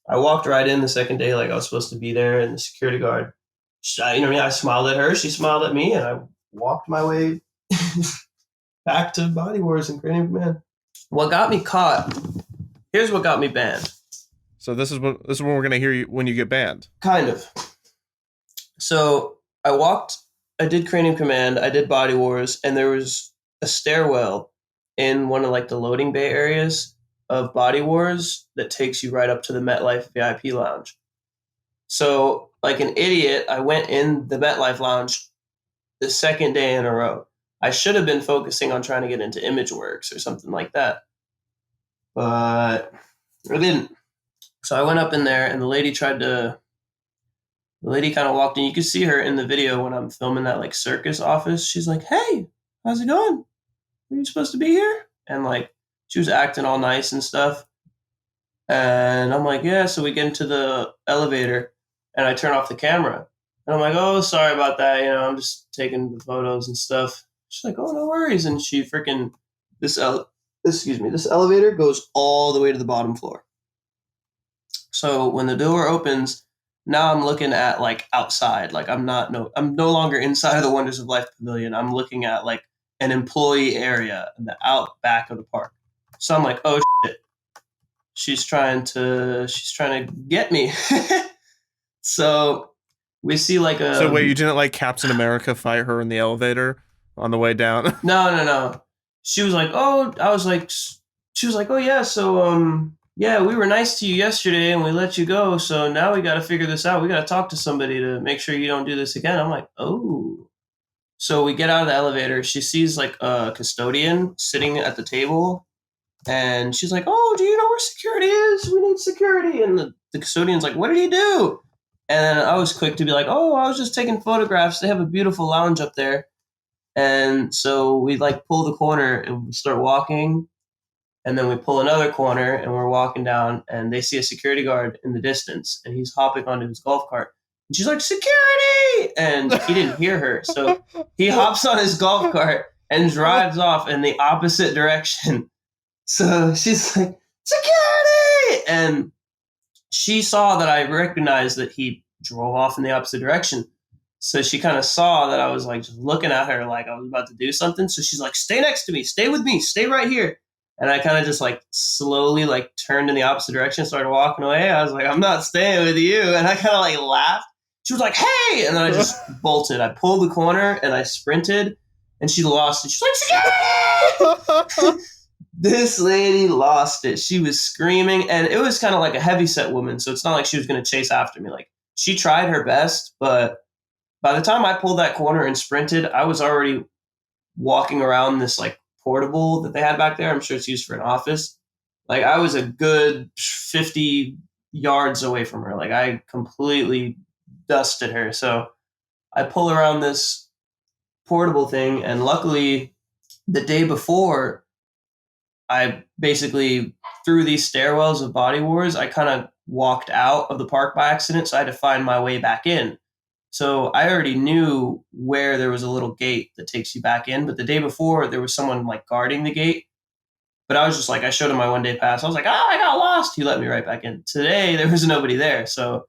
I walked right in the second day like I was supposed to be there, and the security guard, I smiled at her, she smiled at me, and I walked my way back to Body Wars and Cranium Command. What got me caught, here's what got me banned. So this is when we're going to hear you when you get banned. Kind of. So I did Cranium Command, I did Body Wars, and there was a stairwell in one of like the loading bay areas of Body Wars that takes you right up to the MetLife VIP lounge. So like an idiot, I went in the MetLife lounge the second day in a row. I should have been focusing on trying to get into ImageWorks or something like that, but I didn't. So I went up in there, and the lady tried to the lady kind of walked in. You could see her in the video when I'm filming that like circus office. She's like, "Hey, how's it going? Are you supposed to be here?" And like she was acting all nice and stuff. And I'm like, "Yeah." So we get into the elevator and I turn off the camera. And I'm like, "Oh, sorry about that. I'm just taking the photos and stuff." She's like, "Oh, no worries." And she freaking, this elevator goes all the way to the bottom floor. So when the door opens, now I'm looking at like outside. Like I'm no longer inside of the Wonders of Life Pavilion. I'm looking at like an employee area in the out back of the park. So I'm like, "Oh shit. She's trying to get me." So we see like a... So wait, you didn't like Captain America fight her in the elevator on the way down? No. She was like, "Oh," she was like, "Oh yeah, so yeah, we were nice to you yesterday and we let you go. So now we got to figure this out. We got to talk to somebody to make sure you don't do this again." I'm like, "Oh." So we get out of the elevator. She sees like a custodian sitting at the table. And she's like, "Oh, do you know where security is? We need security." And the custodian's like, "What did he do?" And I was quick to be like, "Oh, I was just taking photographs. They have a beautiful lounge up there." And so we like pull the corner and we start walking. And then we pull another corner and we're walking down and they see a security guard in the distance and he's hopping onto his golf cart. And she's like, "Security!" And he didn't hear her. So he hops on his golf cart and drives off in the opposite direction. So she's like, "Security!" And she saw that I recognized that he drove off in the opposite direction. So she kind of saw that I was like just looking at her like I was about to do something. So she's like, "Stay next to me. Stay with me. Stay right here." And I kind of just like slowly like turned in the opposite direction, started walking away. I was like, "I'm not staying with you." And I kind of like laughed. She was like, "Hey!" And then I just bolted. I pulled the corner and I sprinted and she lost it. She's like, "Security!" This lady lost it. She was screaming and it was kind of like a heavyset woman. So it's not like she was going to chase after me. Like she tried her best, but by the time I pulled that corner and sprinted, I was already walking around this like portable that they had back there. I'm sure it's used for an office. Like I was a good 50 yards away from her. Like I completely dusted her. So I pull around this portable thing. And luckily the day before, I basically, through these stairwells of Body Wars, I kind of walked out of the park by accident. So I had to find my way back in. So I already knew where there was a little gate that takes you back in. But the day before, there was someone like guarding the gate. But I was just like, I showed him my 1 day pass. I was like, I got lost. He let me right back in. Today, there was nobody there. So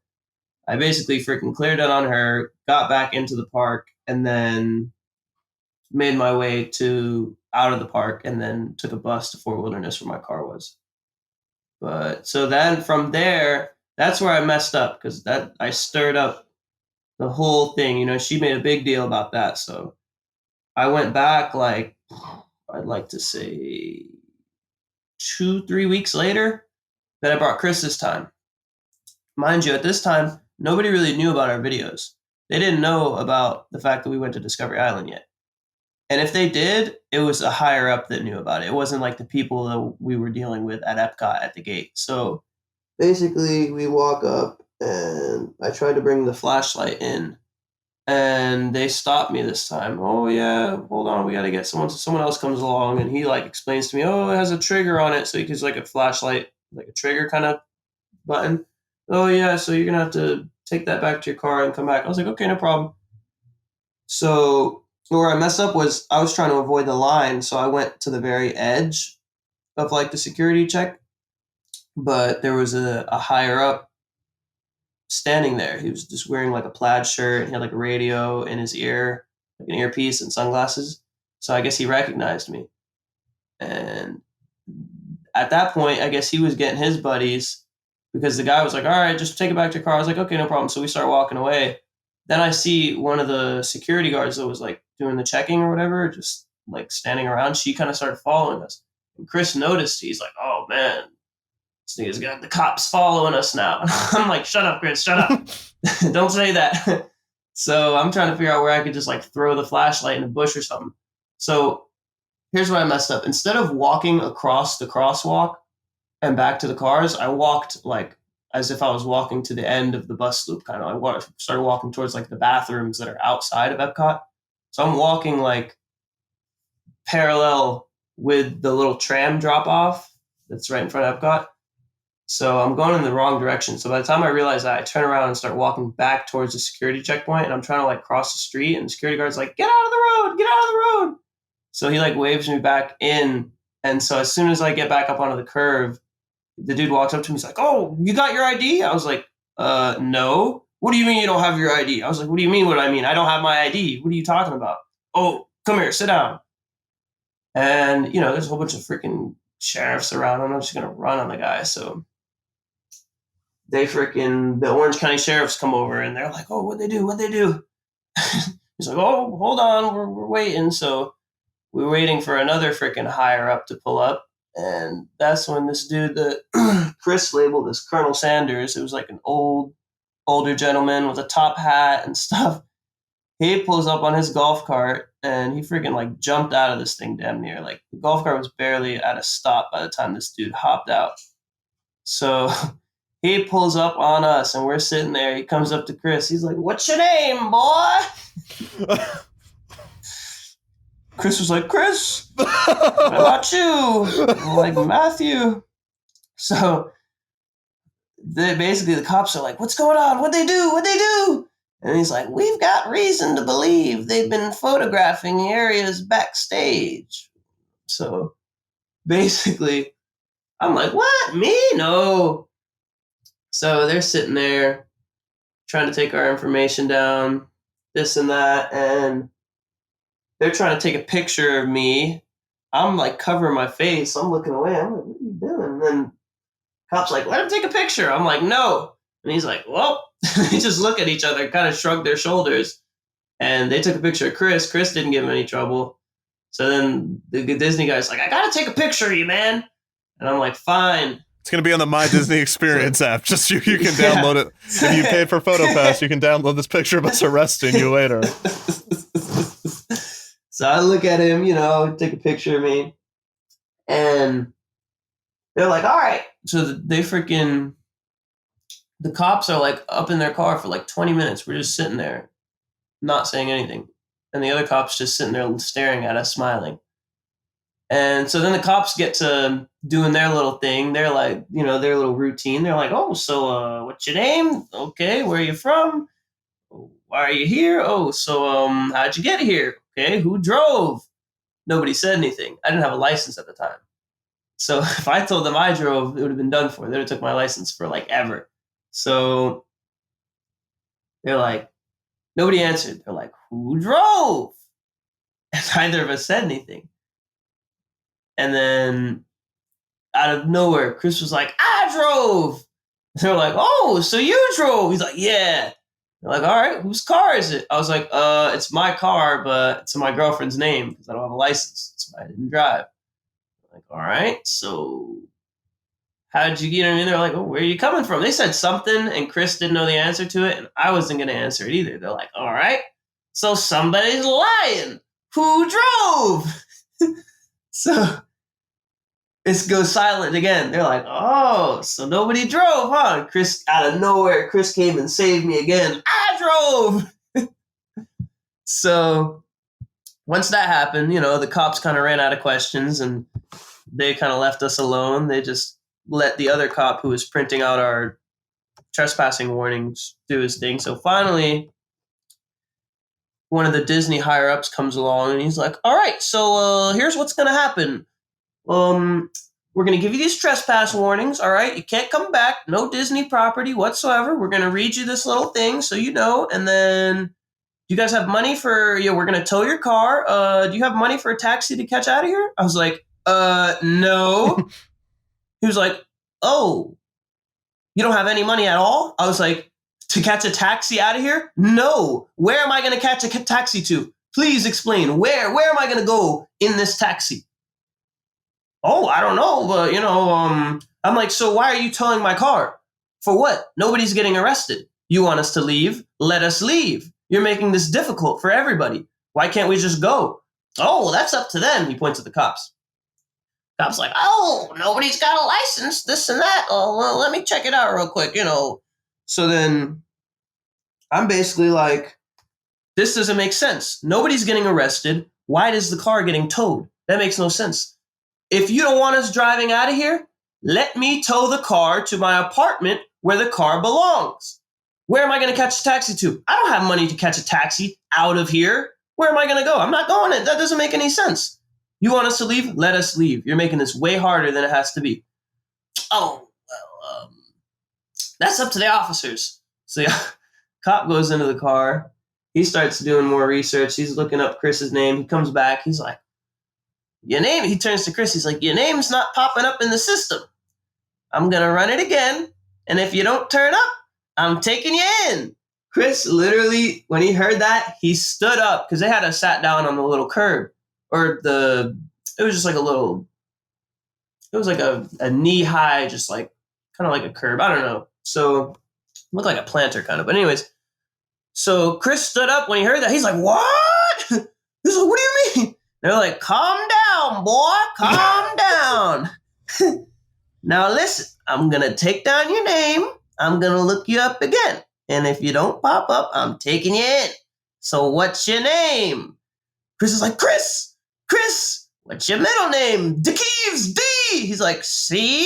I basically freaking cleared it on her, got back into the park, and then made my way out of the park and then took a bus to Fort Wilderness where my car was. But so then from there, that's where I messed up because I stirred up the whole thing. She made a big deal about that. So I went back like, I'd like to say 2-3 weeks later that I brought Chris this time. Mind you, at this time, nobody really knew about our videos. They didn't know about the fact that we went to Discovery Island yet. And if they did, it was a higher up that knew about it. It wasn't like the people that we were dealing with at Epcot at the gate. So basically, we walk up and I tried to bring the flashlight in and they stopped me this time. "Oh yeah, hold on. We got to get someone else comes along." And he like explains to me, "Oh, it has a trigger on it." So it's like a flashlight, like a trigger kind of button. "Oh yeah, so you're going to have to take that back to your car and come back." I was like, "Okay, no problem." So where I messed up was I was trying to avoid the line. So I went to the very edge of like the security check, but there was a higher up standing there. He was just wearing like a plaid shirt. He had like a radio in his ear, like an earpiece and sunglasses. So I guess he recognized me. And at that point, I guess he was getting his buddies because the guy was like, "All right, just take it back to your car." I was like, "Okay, no problem." So we start walking away. Then I see one of the security guards that was like doing the checking or whatever, just like standing around. She kind of started following us. And Chris noticed. He's like, "Oh man, this nigga's got the cops following us now." I'm like, "Shut up, Chris, shut up." Don't say that. So I'm trying to figure out where I could just like throw the flashlight in a bush or something. So here's where I messed up. Instead of walking across the crosswalk and back to the cars, I as if I was walking to the end of the bus loop, kind of. I started walking towards like the bathrooms that are outside of Epcot. So I'm walking like parallel with the little tram drop off that's right in front of Epcot. So I'm going in the wrong direction. So by the time I realize that, I turn around and start walking back towards the security checkpoint, and I'm trying to like cross the street, and the security guard's like, get out of the road, get out of the road. So he like waves me back in. And so as soon as I get back up onto the curve, the dude walks up to me. He's like, oh, you got your ID? I was like, no. What do you mean you don't have your ID? I was like, what do you mean what I mean? I don't have my ID. What are you talking about? Oh, come here, sit down. And, you know, there's a whole bunch of freaking sheriffs around. I'm just going to run on the guy. So the Orange County sheriffs come over, and they're like, oh, what'd they do? He's like, oh, hold on, we're waiting. So we're waiting for another freaking higher up to pull up. And that's when this dude that Chris labeled as Colonel Sanders, it was like an older gentleman with a top hat and stuff. He pulls up on his golf cart, and he freaking like jumped out of this thing damn near. Like the golf cart was barely at a stop by the time this dude hopped out. So he pulls up on us, and we're sitting there. He comes up to Chris. He's like, what's your name, boy? Chris was like, Chris, what about you? I'm like, Matthew. So basically the cops are like, what's going on? What'd they do? And he's like, we've got reason to believe they've been photographing areas backstage. So basically, I'm like, what? Me? No. So they're sitting there trying to take our information down, this and that, and they're trying to take a picture of me. I'm like covering my face. I'm looking away. I'm like, what are you doing? And then cop's like, let him take a picture. I'm like, no. And he's like, well, they just look at each other, kind of shrug their shoulders. And they took a picture of Chris. Chris didn't give him any trouble. So then the Disney guy's like, I got to take a picture of you, man. And I'm like, fine. It's going to be on the My Disney Experience app. Just you can download it. If you pay for PhotoPass, you can download this picture of us arresting you later. So I look at him, take a picture of me. And they're like, all right. So the cops are like up in their car for like 20 minutes. We're just sitting there, not saying anything. And the other cops just sitting there staring at us, smiling. And so then the cops get to doing their little thing. They're like, their little routine. They're like, oh, so what's your name? Okay, where are you from? Why are you here? Oh, so how'd you get here? Okay, who drove? Nobody said anything. I didn't have a license at the time. So if I told them I drove, it would have been done for. They would have took my license for like ever. So they're like, nobody answered. They're like, who drove? And neither of us said anything. And then out of nowhere, Chris was like, I drove. They're like, oh, so you drove? He's like, yeah. They're like, all right, whose car is it? I was like, it's my car, but it's in my girlfriend's name because I don't have a license. So I didn't drive. I'm like, all right, so how'd you get in? They're like, oh, where are you coming from? They said something, and Chris didn't know the answer to it, and I wasn't going to answer it either. They're like, all right, so somebody's lying. Who drove? So it goes silent again. They're like, oh, so nobody drove, huh? And Chris, out of nowhere, Chris came and saved me again. I drove! So once that happened, the cops kind of ran out of questions, and they kind of left us alone. They just let the other cop who was printing out our trespassing warnings do his thing. So finally, one of the Disney higher-ups comes along, and he's like, all right, so here's what's going to happen. We're going to give you these trespass warnings, all right? You can't come back. No Disney property whatsoever. We're going to read you this little thing so you know. And then, do you guys have money for, we're going to tow your car. Do you have money for a taxi to catch out of here? I was like, no. He was like, oh, you don't have any money at all? I was like, to catch a taxi out of here? No. Where am I going to catch a taxi to? Please explain. Where am I going to go in this taxi? Oh, I don't know, but, I'm like, so why are you towing my car? For what? Nobody's getting arrested. You want us to leave? Let us leave. You're making this difficult for everybody. Why can't we just go? Oh, well, that's up to them. He points at the cops. Cop's like, oh, nobody's got a license, this and that. Oh, well, let me check it out real quick, So then I'm basically like, this doesn't make sense. Nobody's getting arrested. Why is the car getting towed? That makes no sense. If you don't want us driving out of here, let me tow the car to my apartment where the car belongs. Where am I going to catch a taxi to? I don't have money to catch a taxi out of here. Where am I going to go? I'm not going it. That doesn't make any sense. You want us to leave? Let us leave. You're making this way harder than it has to be. Oh, well, that's up to the officers. So the cop goes into the car. He starts doing more research. He's looking up Chris's name. He comes back. He's like, your name? He turns to Chris. He's like, your name's not popping up in the system. I'm going to run it again. And if you don't turn up, I'm taking you in. Chris literally, when he heard that, he stood up because they had us sat down on the little curb. It was just like it was like a knee high, just like kind of like a curb. I don't know. So it looked like a planter kind of. But anyways, so Chris stood up when he heard that. He's like, what? He's like, what do you mean? They're like, calm down, boy. Calm down. Now listen, I'm going to take down your name. I'm going to look you up again. And if you don't pop up, I'm taking you in. So what's your name? Chris is like, Chris, what's your middle name? DeKeeves, D. He's like, C?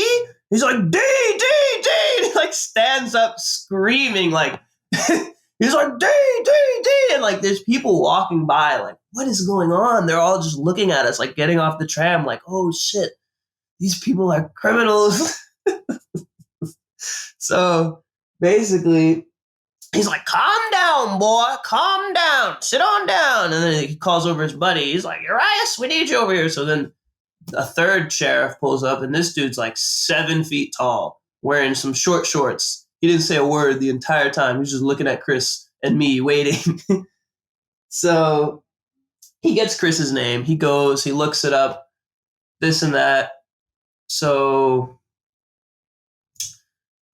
He's like, D. And he like stands up screaming like, he's like, D. And like there's people walking by like, what is going on? They're all just looking at us like getting off the tram like, oh shit, these people are criminals. So basically, he's like, calm down, boy. Calm down. Sit on down. And then he calls over his buddy. He's like, Urias, we need you over here. So then a third sheriff pulls up, and this dude's like 7 feet tall, wearing some short shorts. He didn't say a word the entire time. He was just looking at Chris and me waiting. So he gets Chris's name. He goes, he looks it up, this and that. So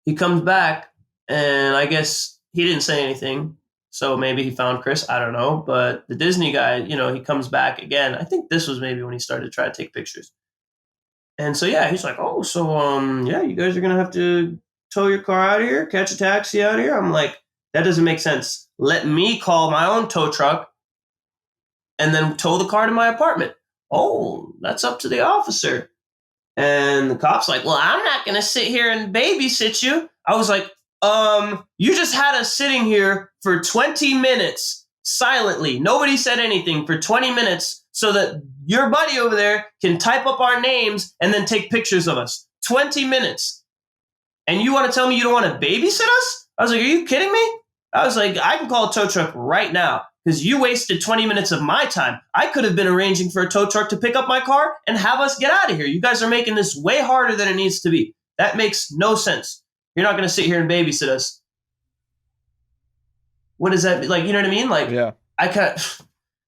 he comes back, and I guess he didn't say anything. So maybe he found Chris. I don't know. But the Disney guy, he comes back again. I think this was maybe when he started to try to take pictures. And so, yeah, he's like, oh, so, yeah, you guys are going to have to tow your car out of here, catch a taxi out of here. I'm like, that doesn't make sense. Let me call my own tow truck and then tow the car to my apartment. Oh, that's up to the officer. And the cop's like, well, I'm not going to sit here and babysit you. I was like, you just had us sitting here for 20 minutes silently. Nobody said anything for 20 minutes so that your buddy over there can type up our names and then take pictures of us. 20 minutes. And you want to tell me you don't want to babysit us? I was like, are you kidding me? I was like, I can call a tow truck right now because you wasted 20 minutes of my time. I could have been arranging for a tow truck to pick up my car and have us get out of here. You guys are making this way harder than it needs to be. That makes no sense. You're not going to sit here and babysit us. What does that like? You know what I mean? Like, yeah.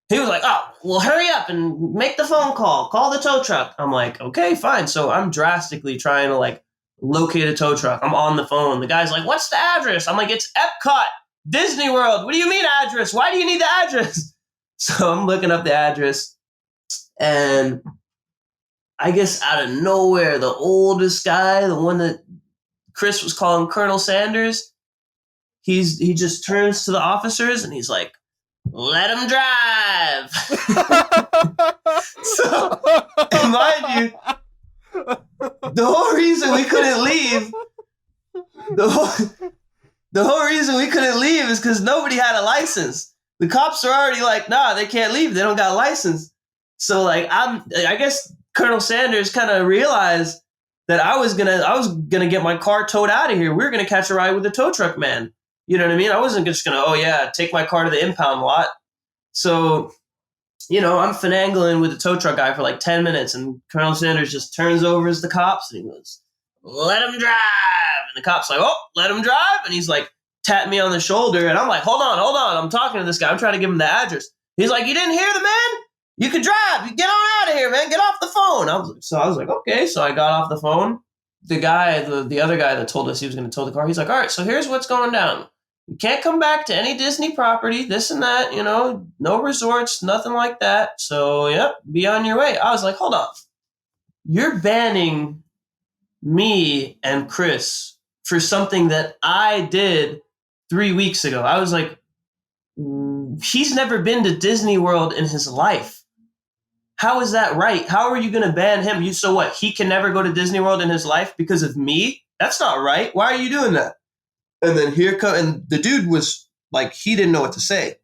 He was like, oh, well, hurry up and make the phone call. Call the tow truck. I'm like, okay, fine. So I'm drastically trying to like locate a tow truck. I'm on the phone. The guy's like, what's the address? I'm like, it's Epcot, Disney World. What do you mean address? Why do you need the address? So I'm looking up the address. And I guess out of nowhere, the oldest guy, the one that Chris was calling Colonel Sanders, he just turns to the officers and he's like, let him drive. So, mind you, the whole reason we couldn't leave, the whole reason we couldn't leave is because nobody had a license. The cops are already like, nah, they can't leave. They don't got a license. So like, I guess Colonel Sanders kind of realized that I was gonna get my car towed out of here. We were gonna catch a ride with the tow truck man. You know what I mean? I wasn't just gonna, take my car to the impound lot. So, I'm finagling with the tow truck guy for like 10 minutes, and Colonel Sanders just turns over as the cops and he goes, let him drive. And the cop's like, oh, let him drive. And he's like, tapping me on the shoulder. And I'm like, hold on. I'm talking to this guy. I'm trying to give him the address. He's like, you didn't hear the man? You can drive. You get on out of here, man. Get off the phone. I was like, okay. So I got off the phone. The guy, the other guy that told us he was going to tow the car, he's like, all right, so here's what's going down. You can't come back to any Disney property, this and that, no resorts, nothing like that. So, yep, be on your way. I was like, hold on. you're banning me and Chris for something that I did 3 weeks ago. I was like, he's never been to Disney World in his life. How is that right? How are you going to ban him? So what? He can never go to Disney World in his life because of me? That's not right. Why are you doing that? And then and the dude was like, he didn't know what to say.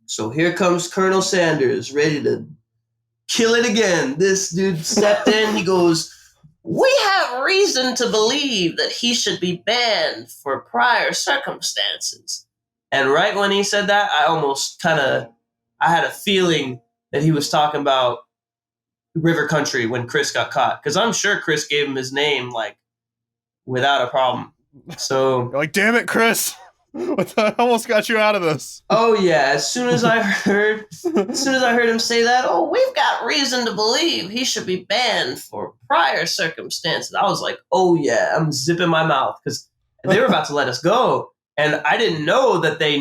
So here comes Colonel Sanders, ready to kill it again. This dude stepped in. He goes, we have reason to believe that he should be banned for prior circumstances. And right when he said that, I had a feeling that he was talking about River Country when Chris got caught. Because I'm sure Chris gave him his name, like, without a problem. So You're like, damn it, Chris. I almost got you out of this. Oh yeah, as soon as I heard him say that, oh, we've got reason to believe he should be banned for prior circumstances. I was like, oh yeah, I'm zipping my mouth because they were about to let us go. And I didn't know that they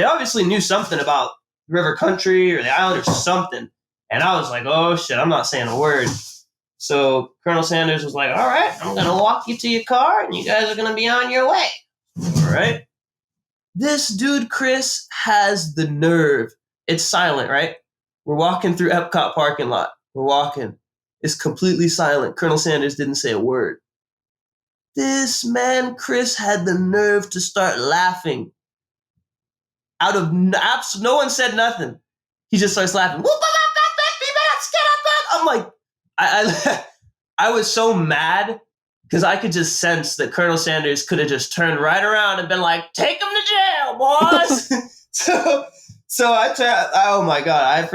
obviously knew something about River Country or the island or something. And I was like, oh shit, I'm not saying a word. So Colonel Sanders was like, all right, I'm going to walk you to your car and you guys are going to be on your way. All right. This dude, Chris, has the nerve. It's silent, right? We're walking through Epcot parking lot. We're walking. It's completely silent. Colonel Sanders didn't say a word. This man, Chris, had the nerve to start laughing. Out of no one said nothing. He just starts laughing. I'm like, I was so mad because I could just sense that Colonel Sanders could have just turned right around and been like, take him to jail, boys. so I tried, oh my God,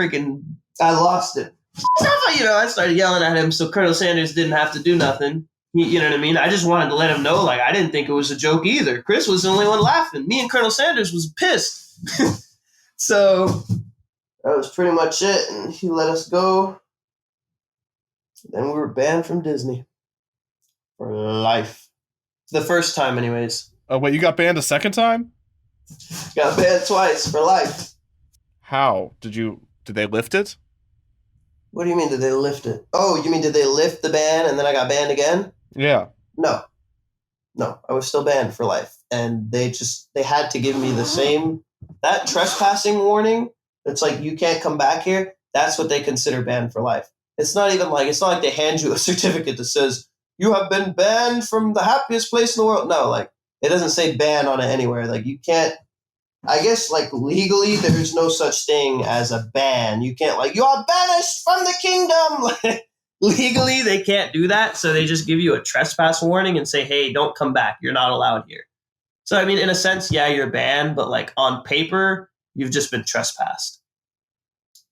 I lost it. I started yelling at him so Colonel Sanders didn't have to do nothing. You know what I mean? I just wanted to let him know, like, I didn't think it was a joke either. Chris was the only one laughing. Me and Colonel Sanders was pissed. So that was pretty much it. And he let us go. Then we were banned from Disney. For life. The first time, anyways. Oh, wait, you got banned a second time? Got banned twice for life. How? Did they lift it? What do you mean, did they lift it? Oh, you mean did they lift the ban and then I got banned again? Yeah. No, I was still banned for life. And they had to give me the same, that trespassing warning. It's like, you can't come back here. That's what they consider banned for life. It's not like they hand you a certificate that says, you have been banned from the happiest place in the world. No, like, it doesn't say ban on it anywhere. Like, you can't, I guess, like, legally, there's no such thing as a ban. You can't, like, you are banished from the kingdom. Like, legally, they can't do that. So they just give you a trespass warning and say, hey, don't come back. You're not allowed here. So, I mean, in a sense, yeah, you're banned. But, like, on paper, you've just been trespassed.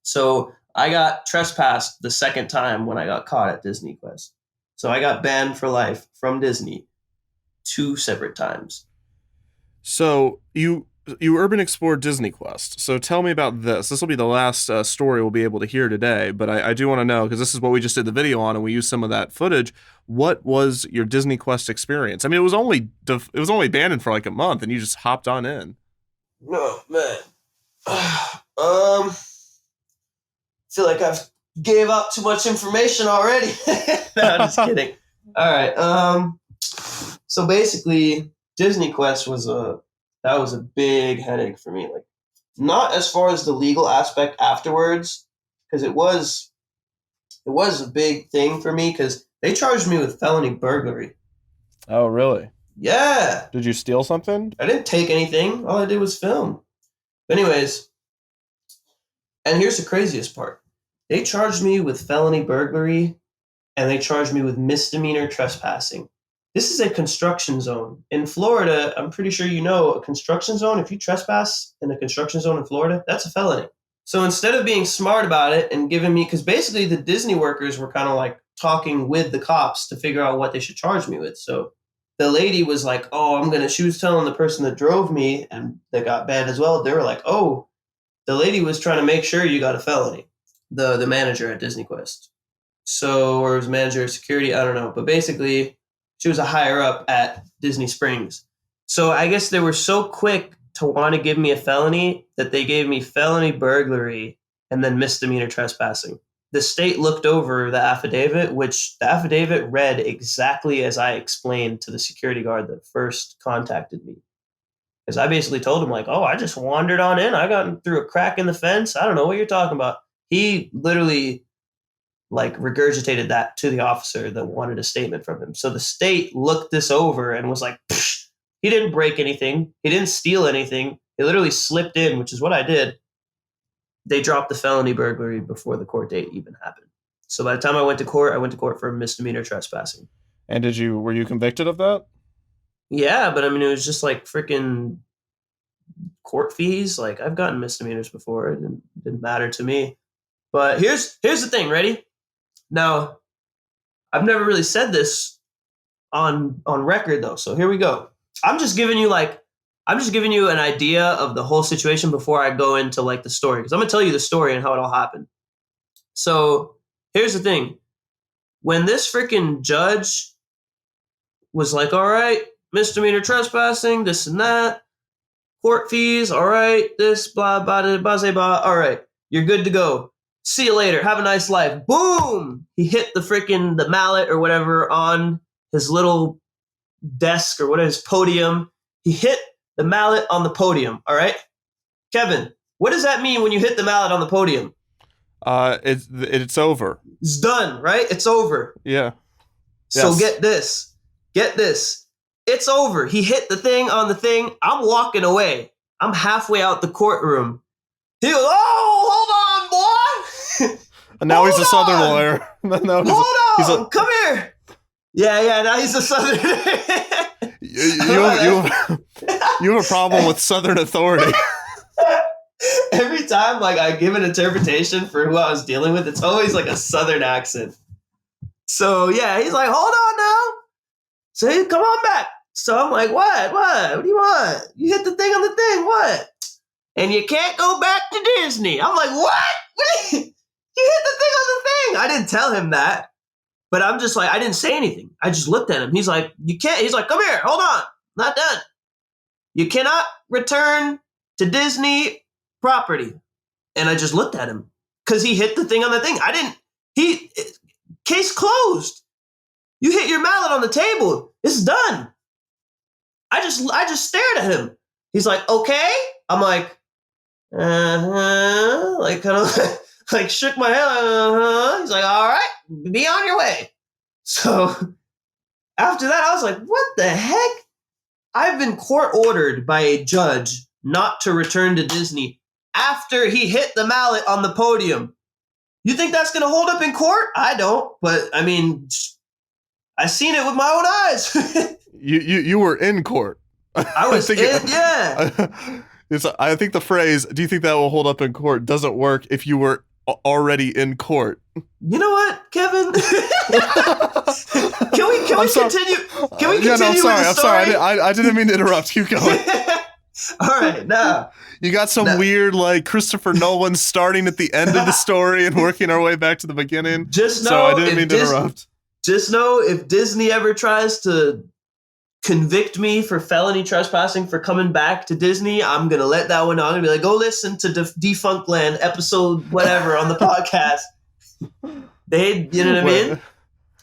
So I got trespassed the second time when I got caught at Disney Quest. So I got banned for life from Disney 2 separate times. So you urban explored Disney Quest. So tell me about this. This will be the last story we'll be able to hear today, but I do want to know, because this is what we just did the video on and we used some of that footage. What was your Disney Quest experience? I mean, it was only abandoned for like a month and you just hopped on in. No, man. Feel like I've gave out too much information already. No, I'm just kidding. All right. So basically, Disney Quest was a big headache for me. Like, not as far as the legal aspect afterwards, because it was a big thing for me because they charged me with felony burglary. Oh, really? Yeah. Did you steal something? I didn't take anything. All I did was film. But anyways, and here's the craziest part. They charged me with felony burglary, and they charged me with misdemeanor trespassing. This is a construction zone. In Florida, I'm pretty sure you know, a construction zone, if you trespass in a construction zone in Florida, that's a felony. So instead of being smart about it and giving me, because basically the Disney workers were kind of like talking with the cops to figure out what they should charge me with. So the lady was like, she was telling the person that drove me and that got banned as well. They were like, oh, the lady was trying to make sure you got a felony. The manager at Disney Quest. Or it was manager of security, I don't know. But basically, she was a higher up at Disney Springs. So I guess they were so quick to want to give me a felony that they gave me felony burglary and then misdemeanor trespassing. the state looked over the affidavit, which the affidavit read exactly as I explained to the security guard that first contacted me. Because I basically told him, like, oh, I just wandered on in. I got through a crack in the fence. I don't know what you're talking about. He literally, like, regurgitated that to the officer that wanted a statement from him. So the state looked this over and was like, psh, he didn't break anything. He didn't steal anything. He literally slipped in, which is what I did. They dropped the felony burglary before the court date even happened. So by the time I went to court for misdemeanor trespassing. And were you convicted of that? Yeah, but I mean, it was just like freaking court fees. Like, I've gotten misdemeanors before. It didn't matter to me. But here's the thing. Ready? Now, I've never really said this on record though. So here we go. I'm just giving you an idea of the whole situation before I go into like the story, because I'm gonna tell you the story and how it all happened. So here's the thing. When this freaking judge was like, all right, misdemeanor trespassing, this and that, court fees, all right, this, blah, blah, blah, blah, blah, all right, you're good to go. See you later. Have a nice life. Boom! He hit the mallet or whatever on his little desk or whatever, his podium. He hit the mallet on the podium, all right? Kevin, what does that mean when you hit the mallet on the podium? It's over. It's done, right? It's over. Yeah. So Yes. Get this. It's over. He hit the thing on the thing. I'm walking away. I'm halfway out the courtroom. He goes, oh, hold on, boy. And now he's a Southern on. lawyer. Hold on. Come here. Yeah, now he's a Southern. you have a problem with Southern authority. Every time like I give an interpretation for who I was dealing with, it's always like a Southern accent. So yeah, he's like, hold on now. So he, come on back. So I'm like, what? What do you want? You hit the thing on the thing, what? And you can't go back to Disney. I'm like, what? You hit the thing on the thing. I didn't tell him that. But I'm just like, I didn't say anything. I just looked at him. He's like, you can't. He's like, come here. Hold on. Not done. You cannot return to Disney property. And I just looked at him because he hit the thing on the thing. Case closed. You hit your mallet on the table. It's done. I just stared at him. He's like, okay. I'm like, like kind of like shook my head. He's like, all right, be on your way. So after that, I was like, what the heck? I've been court ordered by a judge not to return to Disney after he hit the mallet on the podium. You think that's going to hold up in court? I don't, but I mean, I seen it with my own eyes. You were in court. I was yeah. I think the phrase, do you think that will hold up in court, doesn't work if you were already in court. You know what, Kevin? Can we continue? Can we continue with the story? I'm sorry. I didn't mean to interrupt. Keep going. All right, now. You got some weird, like, Christopher Nolan starting at the end of the story and working our way back to the beginning. Just know, so I didn't mean to interrupt. Just know, if Disney ever tries to convict me for felony trespassing for coming back to Disney, I'm going to let that one on and be like, go listen to Defunctland episode whatever on the podcast. You know what I mean?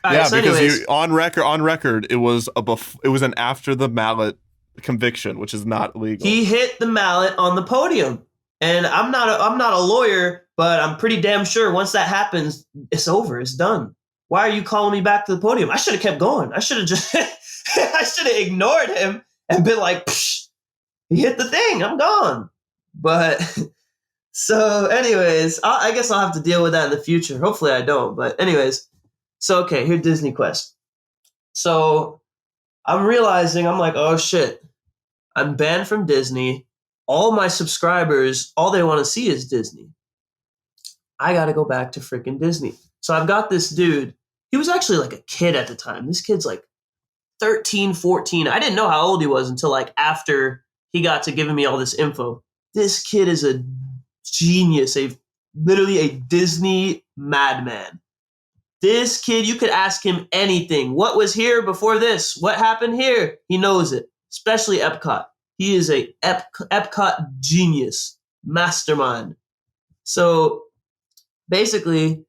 All yeah, right, so because on record, it was an after the mallet conviction, which is not legal. He hit the mallet on the podium, and I'm not a lawyer, but I'm pretty damn sure once that happens, it's over. It's done. Why are you calling me back to the podium? I should have kept going. I should have just I should have ignored him and been like, psh, he hit the thing. I'm gone. But so anyways, I guess I'll have to deal with that in the future. Hopefully I don't. But anyways, so okay, here's Disney Quest. So I'm realizing, I'm like, oh shit, I'm banned from Disney. All my subscribers, all they want to see is Disney. I got to go back to freaking Disney. So I've got this dude. He was actually like a kid at the time. This kid's like 13, 14. I didn't know how old he was until like after he got to giving me all this info. This kid is a genius, literally a Disney madman. This kid, you could ask him anything. What was here before this? What happened here? He knows it, especially Epcot. He is a Epcot genius, mastermind. So basically,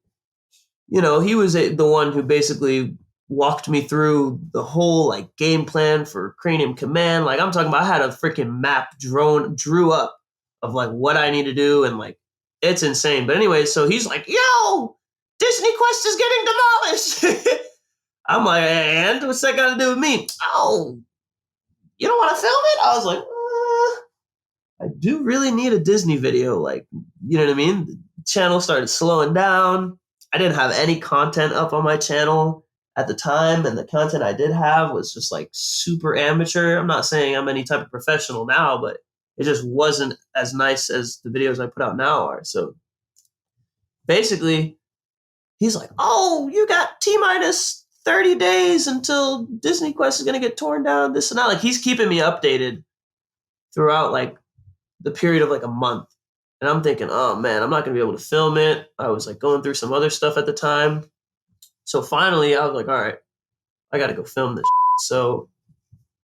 he was the one who basically walked me through the whole like game plan for Cranium Command. Like I'm talking about, I had a freaking map drew up of like what I need to do, and like it's insane. But anyway, so he's like, "Yo, Disney Quest is getting demolished." I'm like, "And what's that got to do with me?" "Oh, you don't want to film it?" I was like, I do really need a Disney video. Like, you know what I mean? The channel started slowing down. I didn't have any content up on my channel at the time, and the content I did have was just like super amateur. I'm not saying I'm any type of professional now, but it just wasn't as nice as the videos I put out now are. So basically, he's like, "Oh, you got T-minus 30 days until Disney Quest is going to get torn down, this and that." Like, he's keeping me updated throughout like the period of like a month. And I'm thinking, oh man, I'm not going to be able to film it. I was like going through some other stuff at the time. So finally I was like, all right, I got to go film this. So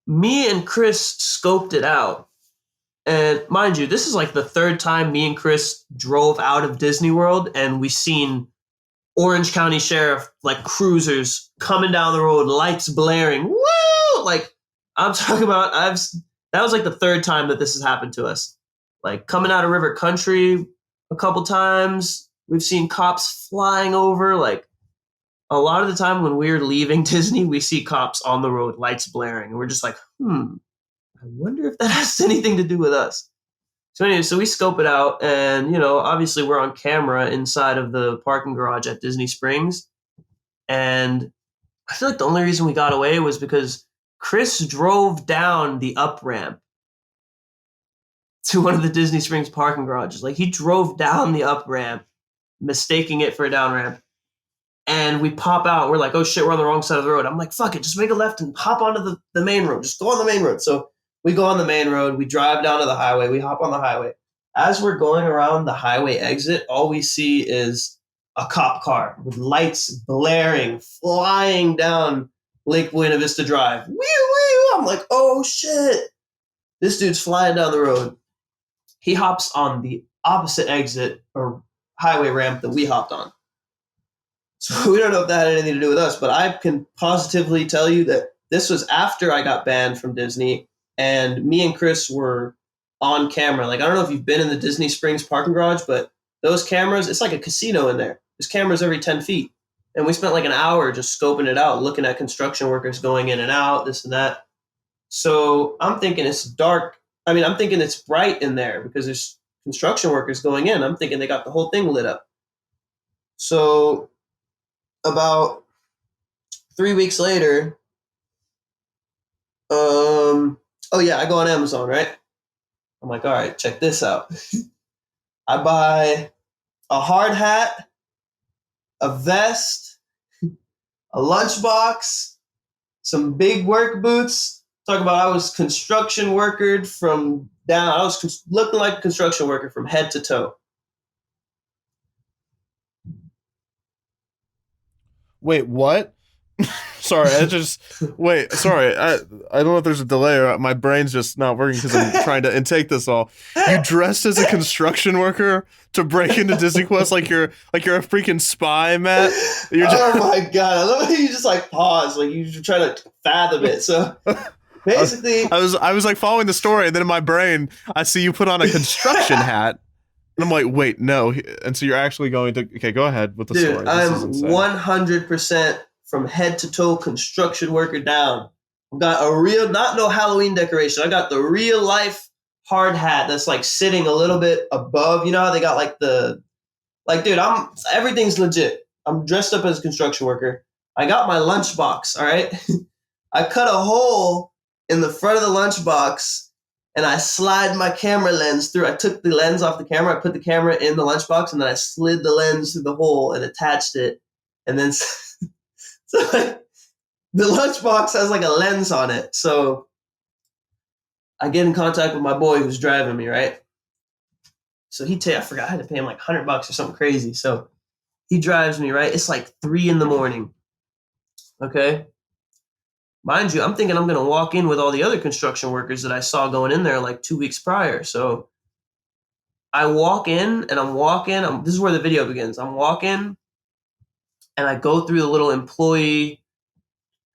me and Chris scoped it out. And mind you, this is like the third time me and Chris drove out of Disney World, and we seen Orange County Sheriff, like cruisers coming down the road, lights blaring. Woo! Like I'm talking about, that was like the third time that this has happened to us. Like coming out of River Country a couple times, we've seen cops flying over. Like a lot of the time when we're leaving Disney, we see cops on the road, lights blaring, and we're just like, I wonder if that has anything to do with us. So anyway, so we scope it out, and obviously we're on camera inside of the parking garage at Disney Springs. And I feel like the only reason we got away was because Chris drove down the up ramp to one of the Disney Springs parking garages. Like he drove down the up ramp, mistaking it for a down ramp. And we pop out. We're like, oh shit, we're on the wrong side of the road. I'm like, fuck it, just make a left and hop onto the main road. Just go on the main road. So we go on the main road. We drive down to the highway. We hop on the highway. As we're going around the highway exit, all we see is a cop car with lights blaring, flying down Lake Buena Vista Drive. Wee, wee. I'm like, oh shit. This dude's flying down the road. He hops on the opposite exit or highway ramp that we hopped on. So we don't know if that had anything to do with us, but I can positively tell you that this was after I got banned from Disney, and me and Chris were on camera. Like, I don't know if you've been in the Disney Springs parking garage, but those cameras, it's like a casino in there. There's cameras every 10 feet. And we spent like an hour just scoping it out, looking at construction workers going in and out, this and that. So I'm thinking it's dark. I mean, I'm thinking it's bright in there because there's construction workers going in. I'm thinking they got the whole thing lit up. So about 3 weeks later, I go on Amazon, right? I'm like, all right, check this out. I buy a hard hat, a vest, a lunchbox, some big work boots. Talk about I was construction workered from down. I was looking like a construction worker from head to toe. Wait, what? Sorry, I don't know if there's a delay or my brain's just not working because I'm trying to intake this all. You dressed as a construction worker to break into Disney Quest like you're a freaking spy, Matt. Oh my god, I love how you just like pause, like you're trying to fathom it. So basically, I was like following the story, and then in my brain, I see you put on a construction hat. And I'm like, wait, no. And so you're actually going to... Okay, go ahead with the story. Dude, I'm 100% from head to toe construction worker down. I've got a real, not no Halloween decoration. I got the real life hard hat that's like sitting a little bit above. You know how they got like dude, everything's legit. I'm dressed up as a construction worker. I got my lunchbox, all right? I cut a hole in the front of the lunchbox, and I slide my camera lens through. I took the lens off the camera. I put the camera in the lunchbox, and then I slid the lens through the hole and attached it. And then so like, the lunchbox has like a lens on it. So I get in contact with my boy who's driving me, right? So I forgot I had to pay him like $100 or something crazy. So he drives me, right? It's like 3 a.m. Okay. Mind you, I'm thinking I'm going to walk in with all the other construction workers that I saw going in there like 2 weeks prior. So I walk in and I'm walking. This is where the video begins. I'm walking and I go through the little employee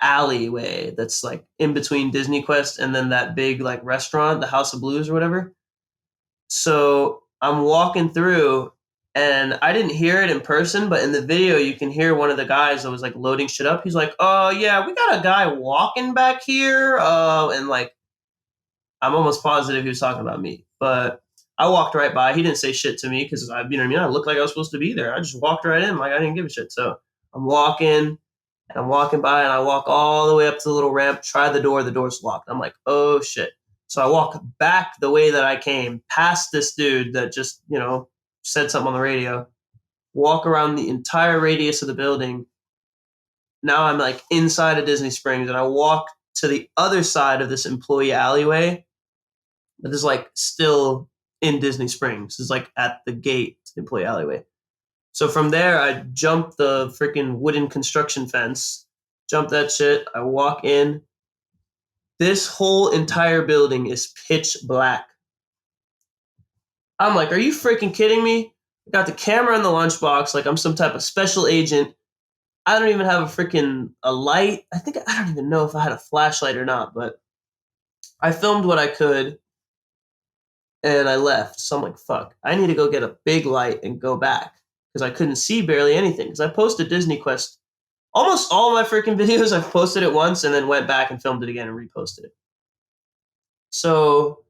alleyway that's like in between Disney Quest and then that big like restaurant, the House of Blues or whatever. So I'm walking through, and I didn't hear it in person, but in the video you can hear one of the guys that was like loading shit up. He's like, "Oh yeah, we got a guy walking back here," and like I'm almost positive he was talking about me, but I walked right by. He didn't say shit to me because I, you know what I mean. I looked like I was supposed to be there. I just walked right in, like I didn't give a shit. So I'm walking. And I'm walking by, and I walk all the way up to the little ramp, try the door. The door's locked. I'm like, oh, shit. So I walk back the way that I came, past this dude that just, you know, said something on the radio, walk around the entire radius of the building. Now I'm like inside of Disney Springs, and I walk to the other side of this employee alleyway that is like still in Disney Springs. It's like at the gate, employee alleyway. So from there, I jump the freaking wooden construction fence, jump that shit. I walk in. This whole entire building is pitch black. I'm like, are you freaking kidding me? I got the camera in the lunchbox like I'm some type of special agent. I don't even have a light. I don't even know if I had a flashlight or not, but I filmed what I could and I left. So I'm like, fuck, I need to go get a big light and go back. Because I couldn't see barely anything. Because I posted Disney Quest. Almost all my freaking videos, I've posted it once and then went back and filmed it again and reposted it. So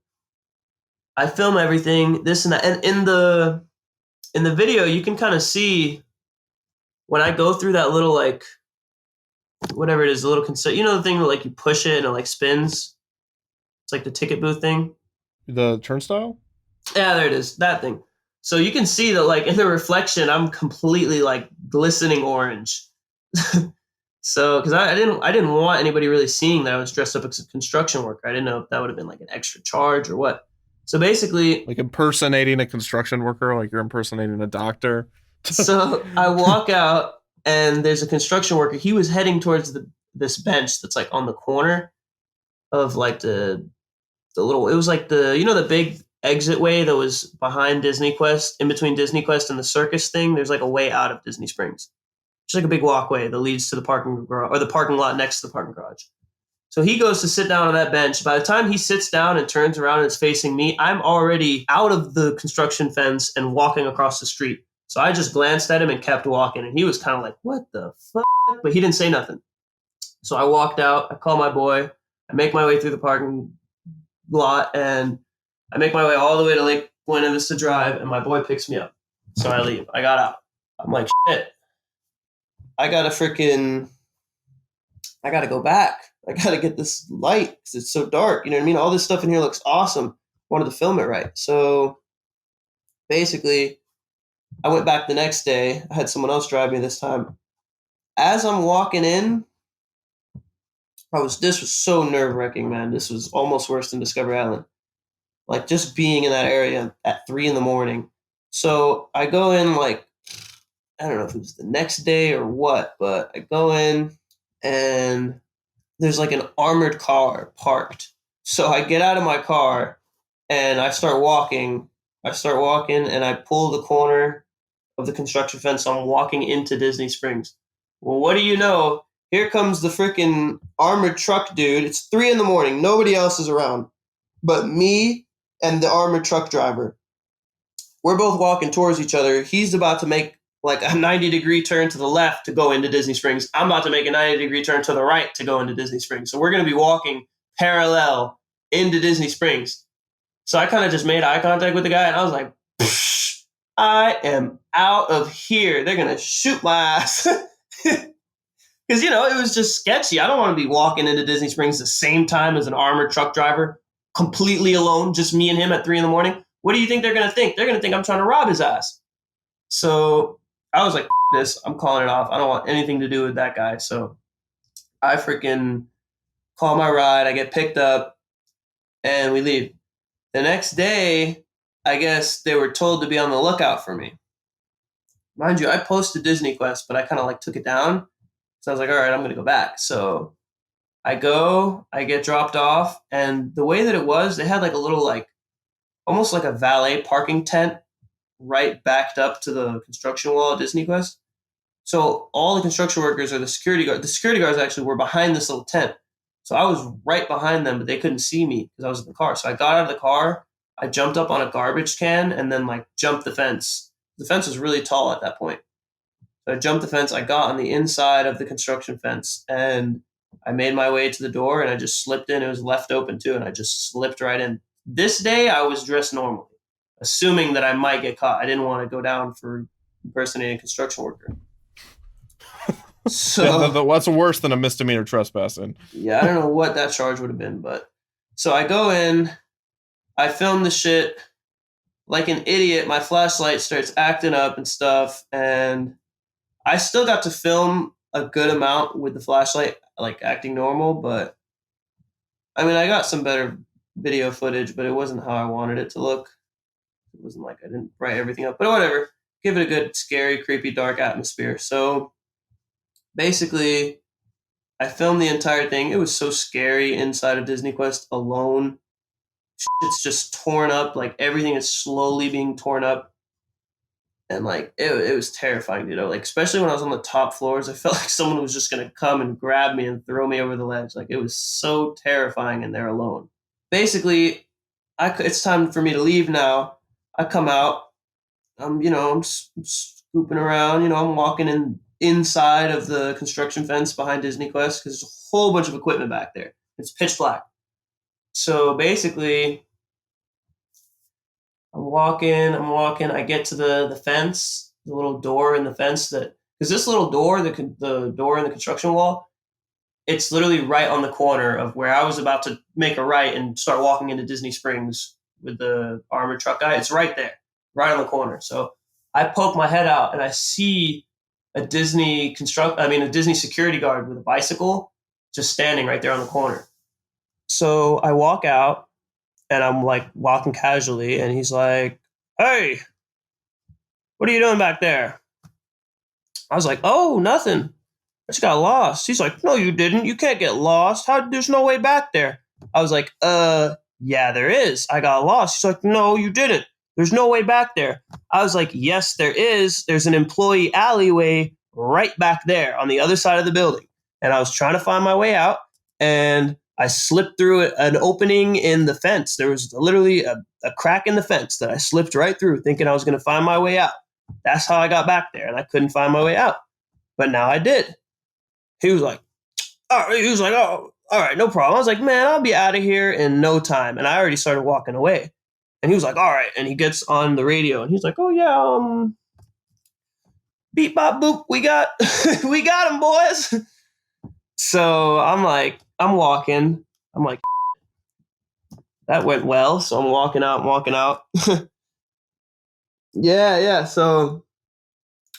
I film everything, this and that. And in the video, you can kind of see when I go through that little, like, whatever it is, the little you know the thing where, like, you push it and it, like, spins? It's like the ticket booth thing. The turnstile? Yeah, there it is. That thing. So you can see that, like, in the reflection, I'm completely, like, glistening orange. So, because I didn't want anybody really seeing that I was dressed up as a construction worker. I didn't know if that would have been, like, an extra charge or what. So basically... Like impersonating a construction worker, like you're impersonating a doctor. So I walk out, and there's a construction worker. He was heading towards this bench that's, like, on the corner of, like, the little... It was, like, the big... exit way that was behind Disney Quest, in between Disney Quest and the circus thing. There's like a way out of Disney Springs. It's like a big walkway that leads to the parking garage, or the parking lot next to the parking garage. So he goes to sit down on that bench. By the time he sits down and turns around and is facing me, I'm already out of the construction fence and walking across the street. So I just glanced at him and kept walking, and he was kind of like, what the fuck? But he didn't say nothing. So I walked out, I call my boy, I make my way through the parking lot, and I make my way all the way to Lake Buena Vista Drive, and my boy picks me up. So I leave. I got out. I'm like, shit. I gotta go back. I gotta get this light because it's so dark. You know what I mean? All this stuff in here looks awesome. Wanted to film it right. So basically, I went back the next day. I had someone else drive me this time. As I'm walking in, this was so nerve-wracking, man. This was almost worse than Discovery Island. Like, just being in that area at 3 a.m. So I go in, like, I don't know if it was the next day or what, but I go in and there's like an armored car parked. So I get out of my car and I start walking and I pull the corner of the construction fence. So I'm walking into Disney Springs. Well, what do you know? Here comes the freaking armored truck dude. It's 3 a.m. Nobody else is around but me and the armored truck driver. We're both walking towards each other. He's about to make like a 90-degree turn to the left to go into Disney Springs. I'm about to make a 90-degree turn to the right to go into Disney Springs. So we're going to be walking parallel into Disney Springs. So I kind of just made eye contact with the guy, and I was like, I am out of here. They're going to shoot my ass. Because, it was just sketchy. I don't want to be walking into Disney Springs the same time as an armored truck driver, completely alone, just me and him at 3 a.m. What do you think they're going to think? They're going to think I'm trying to rob his ass. So I was like, this, I'm calling it off. I don't want anything to do with that guy. So I freaking call my ride. I get picked up and we leave. The next day, I guess they were told to be on the lookout for me. Mind you, I posted Disney Quest, but I kind of like took it down. So I was like, all right, I'm going to go back. So I go, I get dropped off. And the way that it was, they had like a little like, almost like a valet parking tent right backed up to the construction wall at Disney Quest. So all the construction workers or the security guards actually were behind this little tent. So I was right behind them, but they couldn't see me because I was in the car. So I got out of the car, I jumped up on a garbage can and then like jumped the fence. The fence was really tall at that point. So I jumped the fence. I got on the inside of the construction fence and I made my way to the door and I just slipped in. It was left open too. And I just slipped right in. This day I was dressed normally, assuming that I might get caught. I didn't want to go down for impersonating a construction worker. So what's worse than a misdemeanor trespassing? Yeah, I don't know what that charge would have been, but so I go in, I film the shit like an idiot. My flashlight starts acting up and stuff, and I still got to film a good amount with the flashlight, like acting normal, but I mean, I got some better video footage, but it wasn't how I wanted it to look. It wasn't like I didn't bright everything up, but whatever. Give it a good, scary, creepy, dark atmosphere. So basically, I filmed the entire thing. It was so scary inside of Disney Quest alone. It's just torn up. Like everything is slowly being torn up. And like, it was terrifying, you know, like, especially when I was on the top floors, I felt like someone was just going to come and grab me and throw me over the ledge. Like it was so terrifying in there alone. Basically, it's time for me to leave now. I come out, I'm scooping around, I'm walking inside of the construction fence behind Disney Quest because there's a whole bunch of equipment back there. It's pitch black. So basically, I'm walking. I get to the fence, the little door in the fence because this little door, the door in the construction wall, it's literally right on the corner of where I was about to make a right and start walking into Disney Springs with the armored truck guy. It's right there, right on the corner. So I poke my head out and I see a Disney security guard with a bicycle just standing right there on the corner. So I walk out and I'm like walking casually and he's like, "Hey, what are you doing back there?" I was like, "Oh, nothing. I just got lost." He's like, "No, you didn't. You can't get lost. There's no way back there." I was like, yeah, there is. I got lost." He's like, "No, you didn't. There's no way back there." I was like, "Yes, there is. There's an employee alleyway right back there on the other side of the building." And I was trying to find my way out and I slipped through an opening in the fence. There was literally a crack in the fence that I slipped right through thinking I was going to find my way out. That's how I got back there and I couldn't find my way out. But now I did. He was like, "Oh, all right, no problem." I was like, "Man, I'll be out of here in no time." And I already started walking away. And he was like, "All right." And he gets on the radio and he's like, "Oh yeah, beep bop boop, we got him, boys." So I'm walking. I'm like, that went well. So I'm walking out. Yeah. So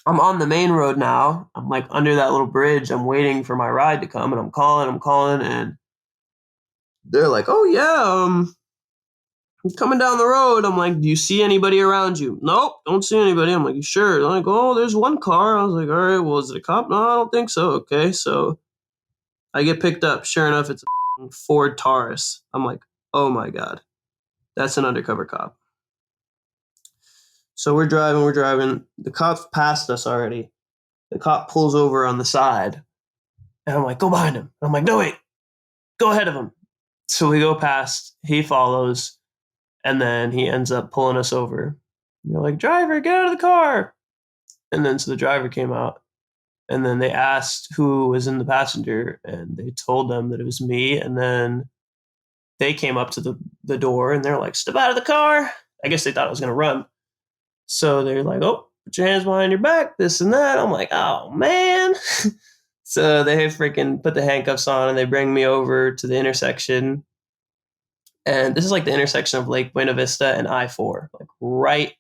I'm on the main road now. I'm like under that little bridge. I'm waiting for my ride to come and I'm calling and they're like, "Oh yeah, I'm coming down the road." I'm like, "Do you see anybody around you?" "Nope, don't see anybody." I'm like, "You sure?" They're like, "Oh, there's one car." I was like, "All right, well, is it a cop?" "No, I don't think so." Okay, so I get picked up. Sure enough, it's a Ford Taurus. I'm like, oh my God, that's an undercover cop. So we're driving. The cop's passed us already. The cop pulls over on the side. And I'm like, "Go behind him." I'm like, "No, wait, go ahead of him." So we go past, he follows, and then he ends up pulling us over. You're like, "Driver, get out of the car." And then so the driver came out. And then they asked who was in the passenger, and they told them that it was me. And then they came up to the door, and they're like, "Step out of the car." I guess they thought I was going to run. So they're like, "Oh, put your hands behind your back, this and that." I'm like, "Oh, man." So they freaking put the handcuffs on, and they bring me over to the intersection. And this is like the intersection of Lake Buena Vista and I-4, like right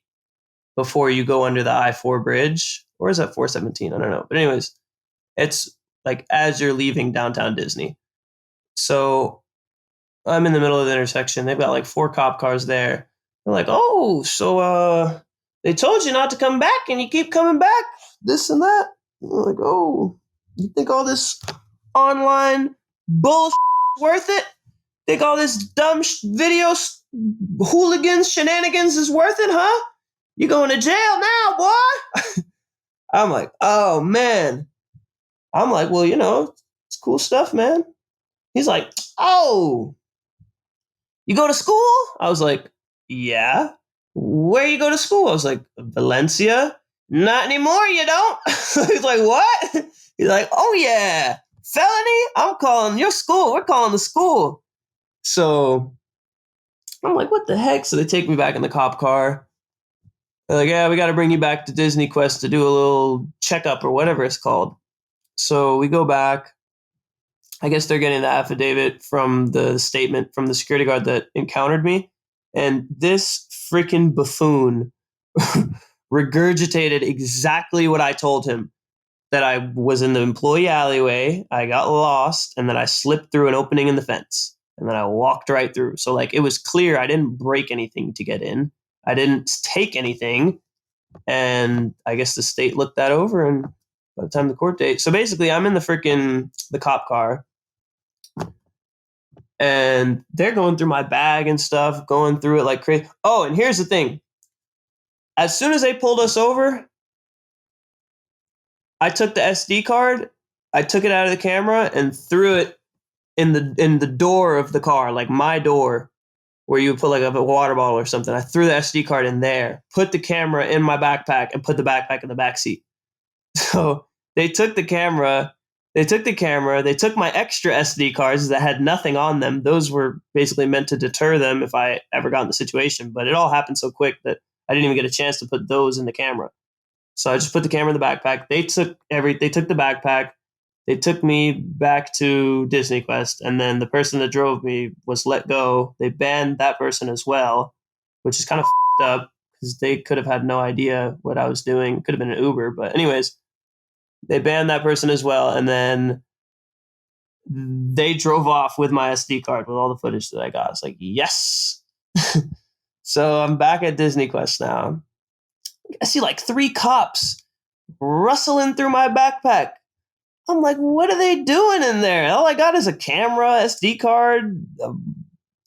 before you go under the I-4 bridge. Or is that 417? I don't know. But anyways, it's like as you're leaving downtown Disney. So I'm in the middle of the intersection. They've got like 4 cop cars there. They're like, "Oh, so they told you not to come back and you keep coming back, this and that." I'm like, "Oh, you think all this online bullshit is worth it? Think all this dumb video hooligans, shenanigans is worth it, huh? You going to jail now, boy." I'm like, oh, man. I'm like, well, it's cool stuff, man. He's like, oh, you go to school? I was like, yeah. Where you go to school? I was like, Valencia. Not anymore, you don't? He's like, what? He's like, oh, yeah. Felony? I'm calling your school. We're calling the school. So I'm like, what the heck? So they take me back in the cop car. They're like, yeah, we got to bring you back to Disney Quest to do a little checkup or whatever it's called. So we go back. I guess they're getting the affidavit from the statement from the security guard that encountered me. And this freaking buffoon regurgitated exactly what I told him, that I was in the employee alleyway, I got lost, and then I slipped through an opening in the fence. And then I walked right through. So like it was clear I didn't break anything to get in. I didn't take anything. And I guess the state looked that over, and by the time the court date. So basically I'm in the cop car. And they're going through my bag and stuff, going through it like crazy. Oh, and here's the thing. As soon as they pulled us over, I took the SD card, I took it out of the camera and threw it in the door of the car, like my door, where you would put like a water bottle or something. I threw the SD card in there, put the camera in my backpack, and put the backpack in the back seat. So they took the camera, they took my extra SD cards that had nothing on them. Those were basically meant to deter them if I ever got in the situation, but it all happened so quick that I didn't even get a chance to put those in the camera. So I just put the camera in the backpack. They took the backpack. They took me back to Disney Quest, and then the person that drove me was let go. They banned that person as well, which is kind of f***ed up because they could have had no idea what I was doing. It could have been an Uber, but anyways, they banned that person as well, and then they drove off with my SD card with all the footage that I got. It's like, yes. So I'm back at Disney Quest now. I see like 3 cops rustling through my backpack. I'm like, what are they doing in there? All I got is a camera, SD card, a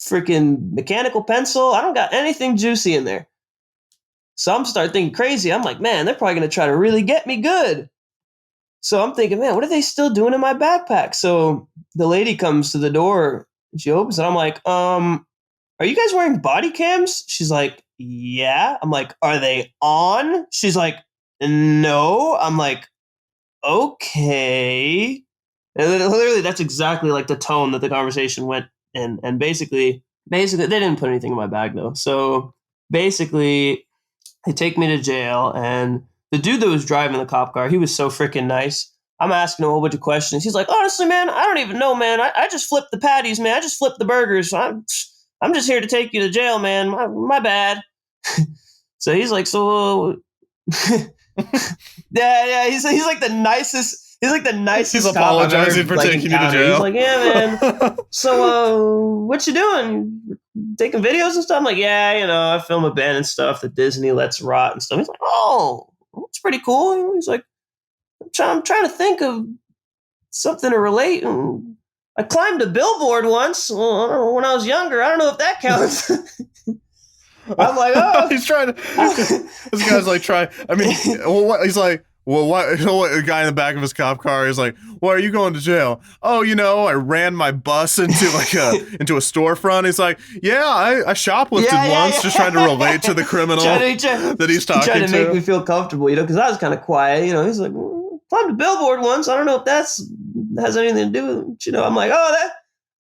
freaking mechanical pencil. I don't got anything juicy in there. So I'm starting thinking crazy. I'm like, man, they're probably going to try to really get me good. So I'm thinking, man, what are they still doing in my backpack? So the lady comes to the door. She opens it. I'm like, are you guys wearing body cams? She's like, yeah. I'm like, are they on? She's like, no. I'm like, okay. And literally, that's exactly like the tone that the conversation went in. And basically, they didn't put anything in my bag, though. So basically, they take me to jail. And the dude that was driving the cop car, he was so freaking nice. I'm asking him a whole bunch of questions. He's like, honestly, man, I don't even know, man. I just flipped the patties, man. I just flipped the burgers. I'm just here to take you to jail, man. My bad. So he's like, so... yeah. He's like the nicest. He's like the nicest. He's apologizing for taking you to jail. He's like, yeah, man. So, what you doing? Taking videos and stuff? I'm like, yeah, I film a band and stuff that Disney lets rot and stuff. He's like, oh, that's pretty cool. He's like, I'm trying to think of something to relate. I climbed a billboard once when I was younger. I don't know if that counts. I'm like, oh. He's trying to. This guy's like, trying. I mean, what? He's like, well, what? A guy in the back of his cop car is like, why are you going to jail? Oh, I ran my bus into into a storefront. He's like, yeah, I shoplifted once, just trying to relate to the criminal that he's talking to. Trying to make me feel comfortable, because I was kind of quiet. He's like, climbed a billboard once. I don't know if has anything to do with it. I'm like, oh,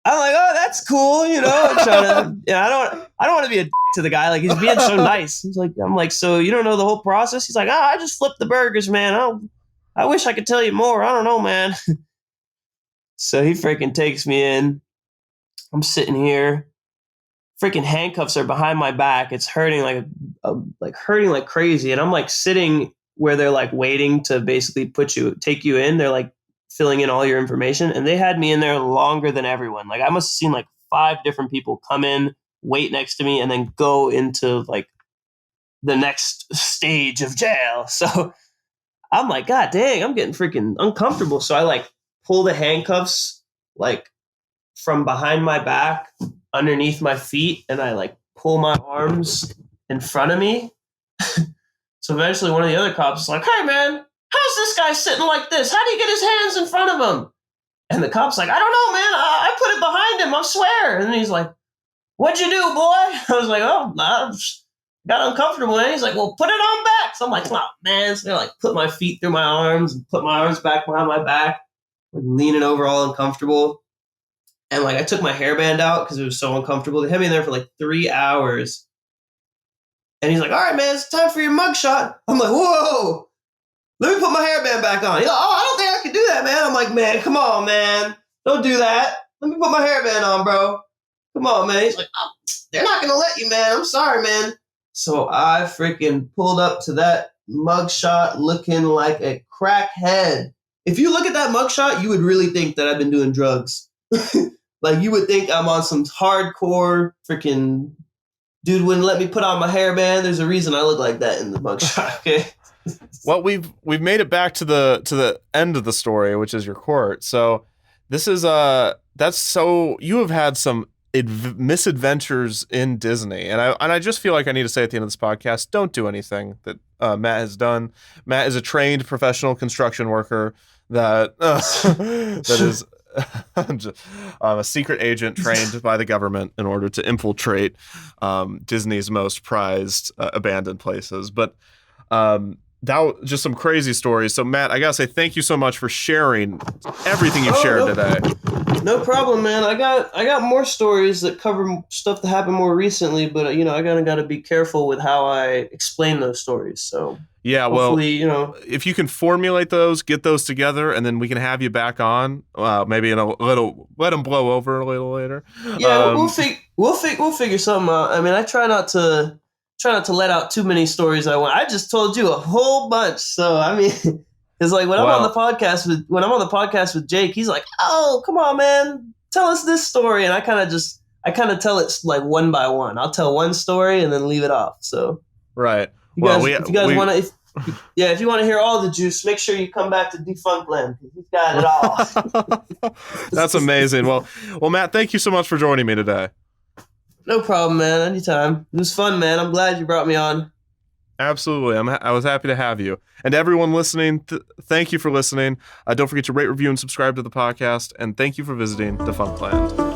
that's cool. I don't want to be a to the guy. Like, he's being so nice. I'm like, so you don't know the whole process? He's like, I just flipped the burgers, man. I wish I could tell you more. I don't know, man. So he freaking takes me in. I'm sitting here. Freaking handcuffs are behind my back. It's hurting hurting like crazy. And I'm like sitting where they're like waiting to basically take you in. They're like filling in all your information. And they had me in there longer than everyone. Like, I must have seen like 5 different people come in, wait next to me, and then go into like the next stage of jail. So I'm like, God dang, I'm getting freaking uncomfortable. So I like pull the handcuffs like from behind my back underneath my feet, and I like pull my arms in front of me. So eventually one of the other cops is like, hey man, how's this guy sitting like this? How do you get his hands in front of him? And the cop's like, I don't know, man. I put it behind him, I swear. And he's like, what'd you do, boy? I was like, oh, I got uncomfortable. And he's like, well, put it on back. So I'm like, oh, man. So I like put my feet through my arms and put my arms back behind my back, like leaning over all uncomfortable. And like I took my hairband out because it was so uncomfortable. They had me in there for like 3 hours. And he's like, all right, man, it's time for your mugshot. I'm like, whoa, let me put my hairband back on. He's like, oh, I don't think I can do that, man. I'm like, man, come on, man. Don't do that. Let me put my hairband on, bro. Come on, man. He's like, oh, they're not going to let you, man. I'm sorry, man. So I freaking pulled up to that mugshot looking like a crackhead. If you look at that mugshot, you would really think that I've been doing drugs. Like, you would think I'm on some hardcore freaking... Dude wouldn't let me put on my hairband. There's a reason I look like that in the mugshot, okay? Well, we've made it back to the end of the story, which is your court. So this is you have had some misadventures in Disney, and I just feel like I need to say at the end of this podcast, don't do anything that Matt has done. Matt is a trained professional construction worker that is a secret agent trained by the government in order to infiltrate Disney's most prized abandoned places. But that was just some crazy stories. So Matt, I gotta say thank you so much for sharing everything you've shared today. No problem, man. I got more stories that cover stuff that happened more recently, but I gotta be careful with how I explain those stories. So yeah, well, if you can formulate those, get those together, and then we can have you back on. Maybe in a little, let them blow over a little later. Yeah, we'll figure something out. I mean, I try not to let out too many stories. I just told you a whole bunch. So I mean, it's like when I'm on the podcast with Jake, he's like, "Oh, come on, man, tell us this story," and I kind of tell it like one by one. I'll tell one story and then leave it off. So right. If you want to hear all the juice, make sure you come back to Defunctland because he's got it all. That's amazing. Well, Matt, thank you so much for joining me today. No problem, man. Anytime. It was fun, man. I'm glad you brought me on. Absolutely. I was happy to have you. And everyone listening, thank you for listening. Don't forget to rate, review, and subscribe to the podcast. And thank you for visiting Defunctland.